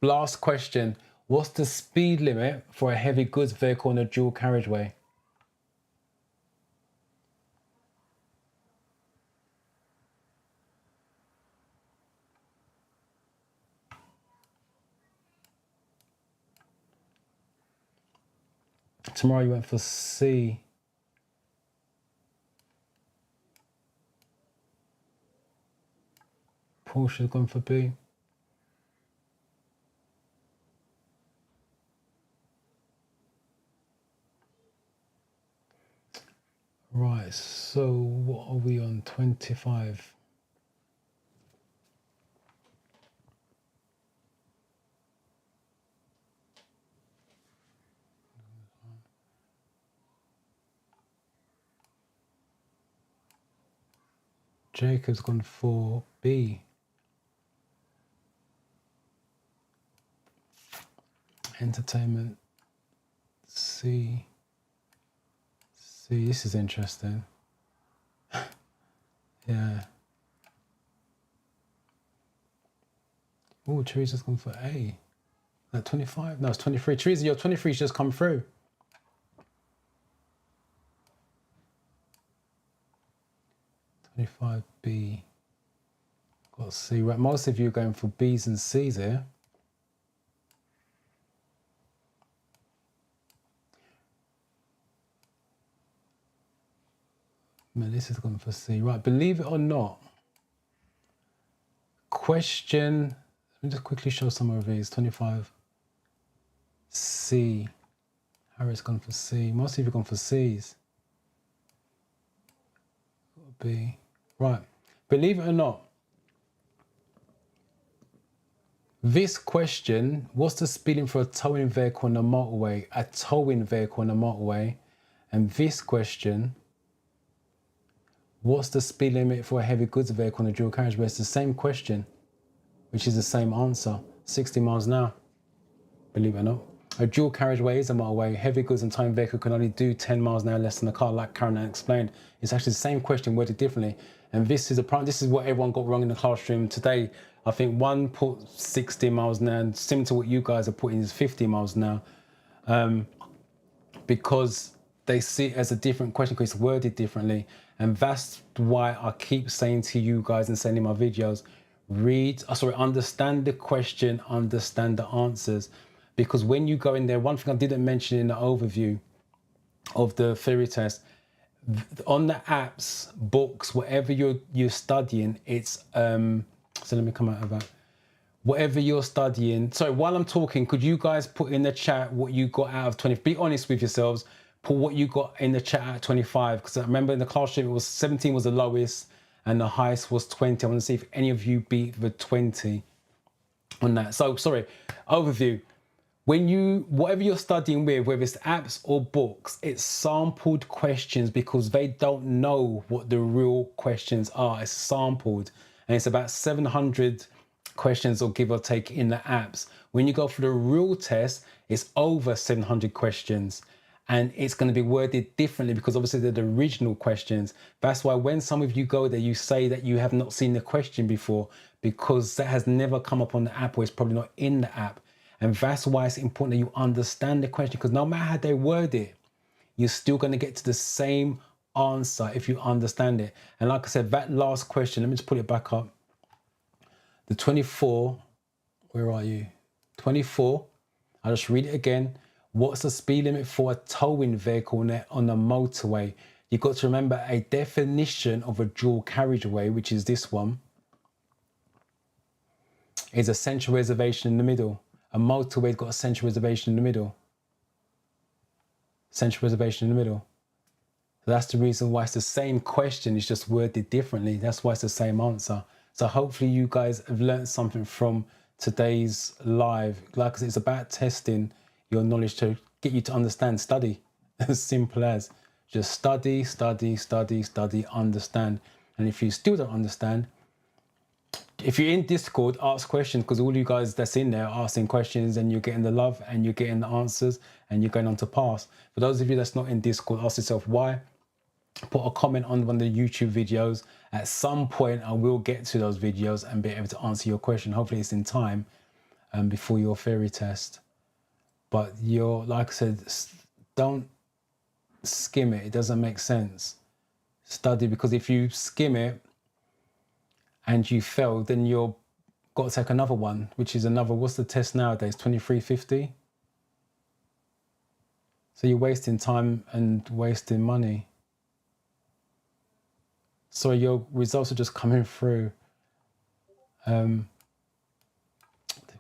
Last question. What's the speed limit for a heavy goods vehicle on a dual carriageway? Tomorrow you went for C. Portia's gone for B. Right, so what are we on? 25. Jacob's gone for B. Entertainment, C. This is interesting. Yeah. Oh, Teresa's gone for A. That 25? No, it's 23. Teresa, your 23's just come through. B. Got C. Right, most of you are going for B's and C's here. Melissa's gone for C. Right, believe it or not, question, let me just quickly show some of these. 25. C. Harry's gone for C. Most of you have gone for C's. B. Right. Believe it or not, this question, what's the spelling for a towing vehicle on the motorway? A towing vehicle on the motorway. And this question, what's the speed limit for a heavy goods vehicle on a dual carriageway? It's the same question, which is the same answer, 60 miles an hour. Believe it or not. A dual carriageway is a motorway. Heavy goods and towing vehicle can only do 10 miles an hour less than a car, like Caroline explained. It's actually the same question worded differently. And this is what everyone got wrong in the classroom today. I think one put 60 miles an hour, and similar to what you guys are putting is 50 miles an hour, because they see it as a different question because it's worded differently. And that's why I keep saying to you guys and saying in my videos, understand the question, understand the answers. Because when you go in there, one thing I didn't mention in the overview of the theory test, on the apps, books, whatever you're studying, it's so let me come out of that. Whatever you're studying. So while I'm talking, could you guys put in the chat what you got out of 20? Be honest with yourselves. Put what you got in the chat at 25. Because I remember in the classroom, it was 17 was the lowest and the highest was 20. I want to see if any of you beat the 20 on that. So sorry, overview. Whatever you're studying with, whether it's apps or books, it's sampled questions because they don't know what the real questions are. It's sampled, and it's about 700 questions or give or take in the apps. When you go for the real test, it's over 700 questions, and it's going to be worded differently because obviously they're the original questions. That's why when some of you go there, you say that you have not seen the question before because that has never come up on the app or it's probably not in the app. And that's why it's important that you understand the question, because no matter how they word it, you're still going to get to the same answer if you understand it. And like I said, that last question, let me just put it back up. The 24, where are you? 24, I'll just read it again. What's the speed limit for a towing vehicle on the motorway? You've got to remember a definition of a dual carriageway, which is this one, is a central reservation in the middle. A motorway's got a central reservation in the middle. Central reservation in the middle. So that's the reason why it's the same question, it's just worded differently. That's why it's the same answer. So hopefully you guys have learned something from today's live. Like I said, it's about testing your knowledge to get you to understand, study. As simple as just study, study, study, study, understand. And if you still don't understand, if you're in Discord, ask questions, because all you guys that's in there are asking questions and you're getting the love and you're getting the answers and you're going on to pass. For those of you that's not in Discord, ask yourself why. Put a comment on one of the YouTube videos. At some point, I will get to those videos and be able to answer your question. Hopefully it's in time before your theory test. But like I said, don't skim it. It doesn't make sense. Study, because if you skim it, and you fail, then you're got to take another one, which is another, what's the test nowadays? 2350? So you're wasting time and wasting money. So your results are just coming through. Well,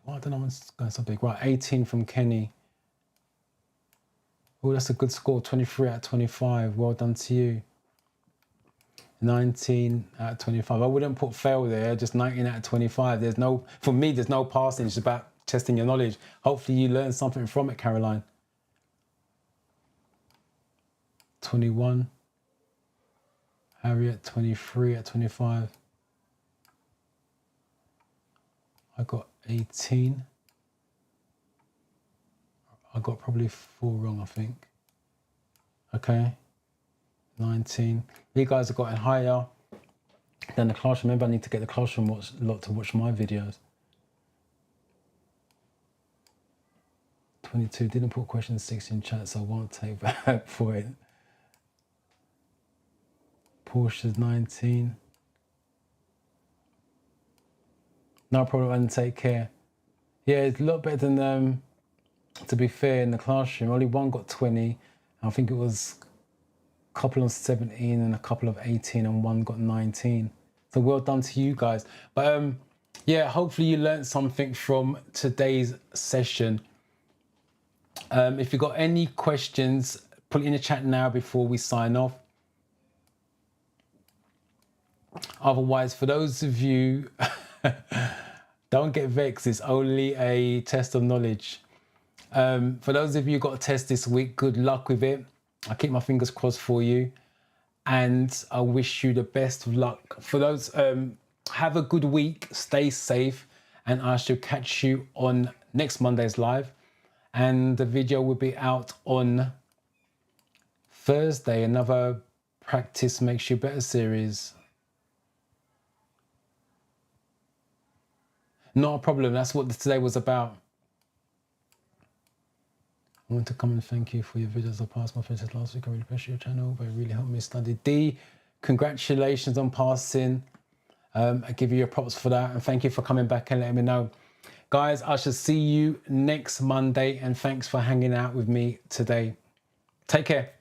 I don't know what's going so big. Right, 18 from Kenny. Oh, that's a good score, 23 out of 25. Well done to you. 19 out of 25. I wouldn't put fail there, just 19 out of 25. For me, there's no passing. It's about testing your knowledge. Hopefully you learn something from it, Caroline. 21. Harriet, 23 out of 25. I got 18. I got probably 4 wrong, I think. Okay. 19. You guys have gotten higher than the classroom. Remember, I need to get the classroom lot to watch my videos. 22. Didn't put question 6 in chat, so I won't take that for it. Porsche's 19. No problem, and take care. Yeah, it's a lot better than, to be fair, in the classroom. Only one got 20. I think it was couple of 17 and a couple of 18 and one got 19. So well done to you guys. But yeah, hopefully you learned something from today's session. If you've got any questions, put it in the chat now before we sign off. Otherwise, for those of you, don't get vexed, it's only a test of knowledge. For those of you who got a test this week, good luck with it. I keep my fingers crossed for you, and I wish you the best of luck. For those, have a good week, stay safe, and I shall catch you on next Monday's live. And the video will be out on Thursday, another Practice Makes You Better series. Not a problem, that's what today was about. I want to come and thank you for your videos. I passed my physics last week. I really appreciate your channel, but it really helped me study. D, congratulations on passing. I give you your props for that, and thank you for coming back and letting me know. Guys, I shall see you next Monday, and thanks for hanging out with me today. Take care.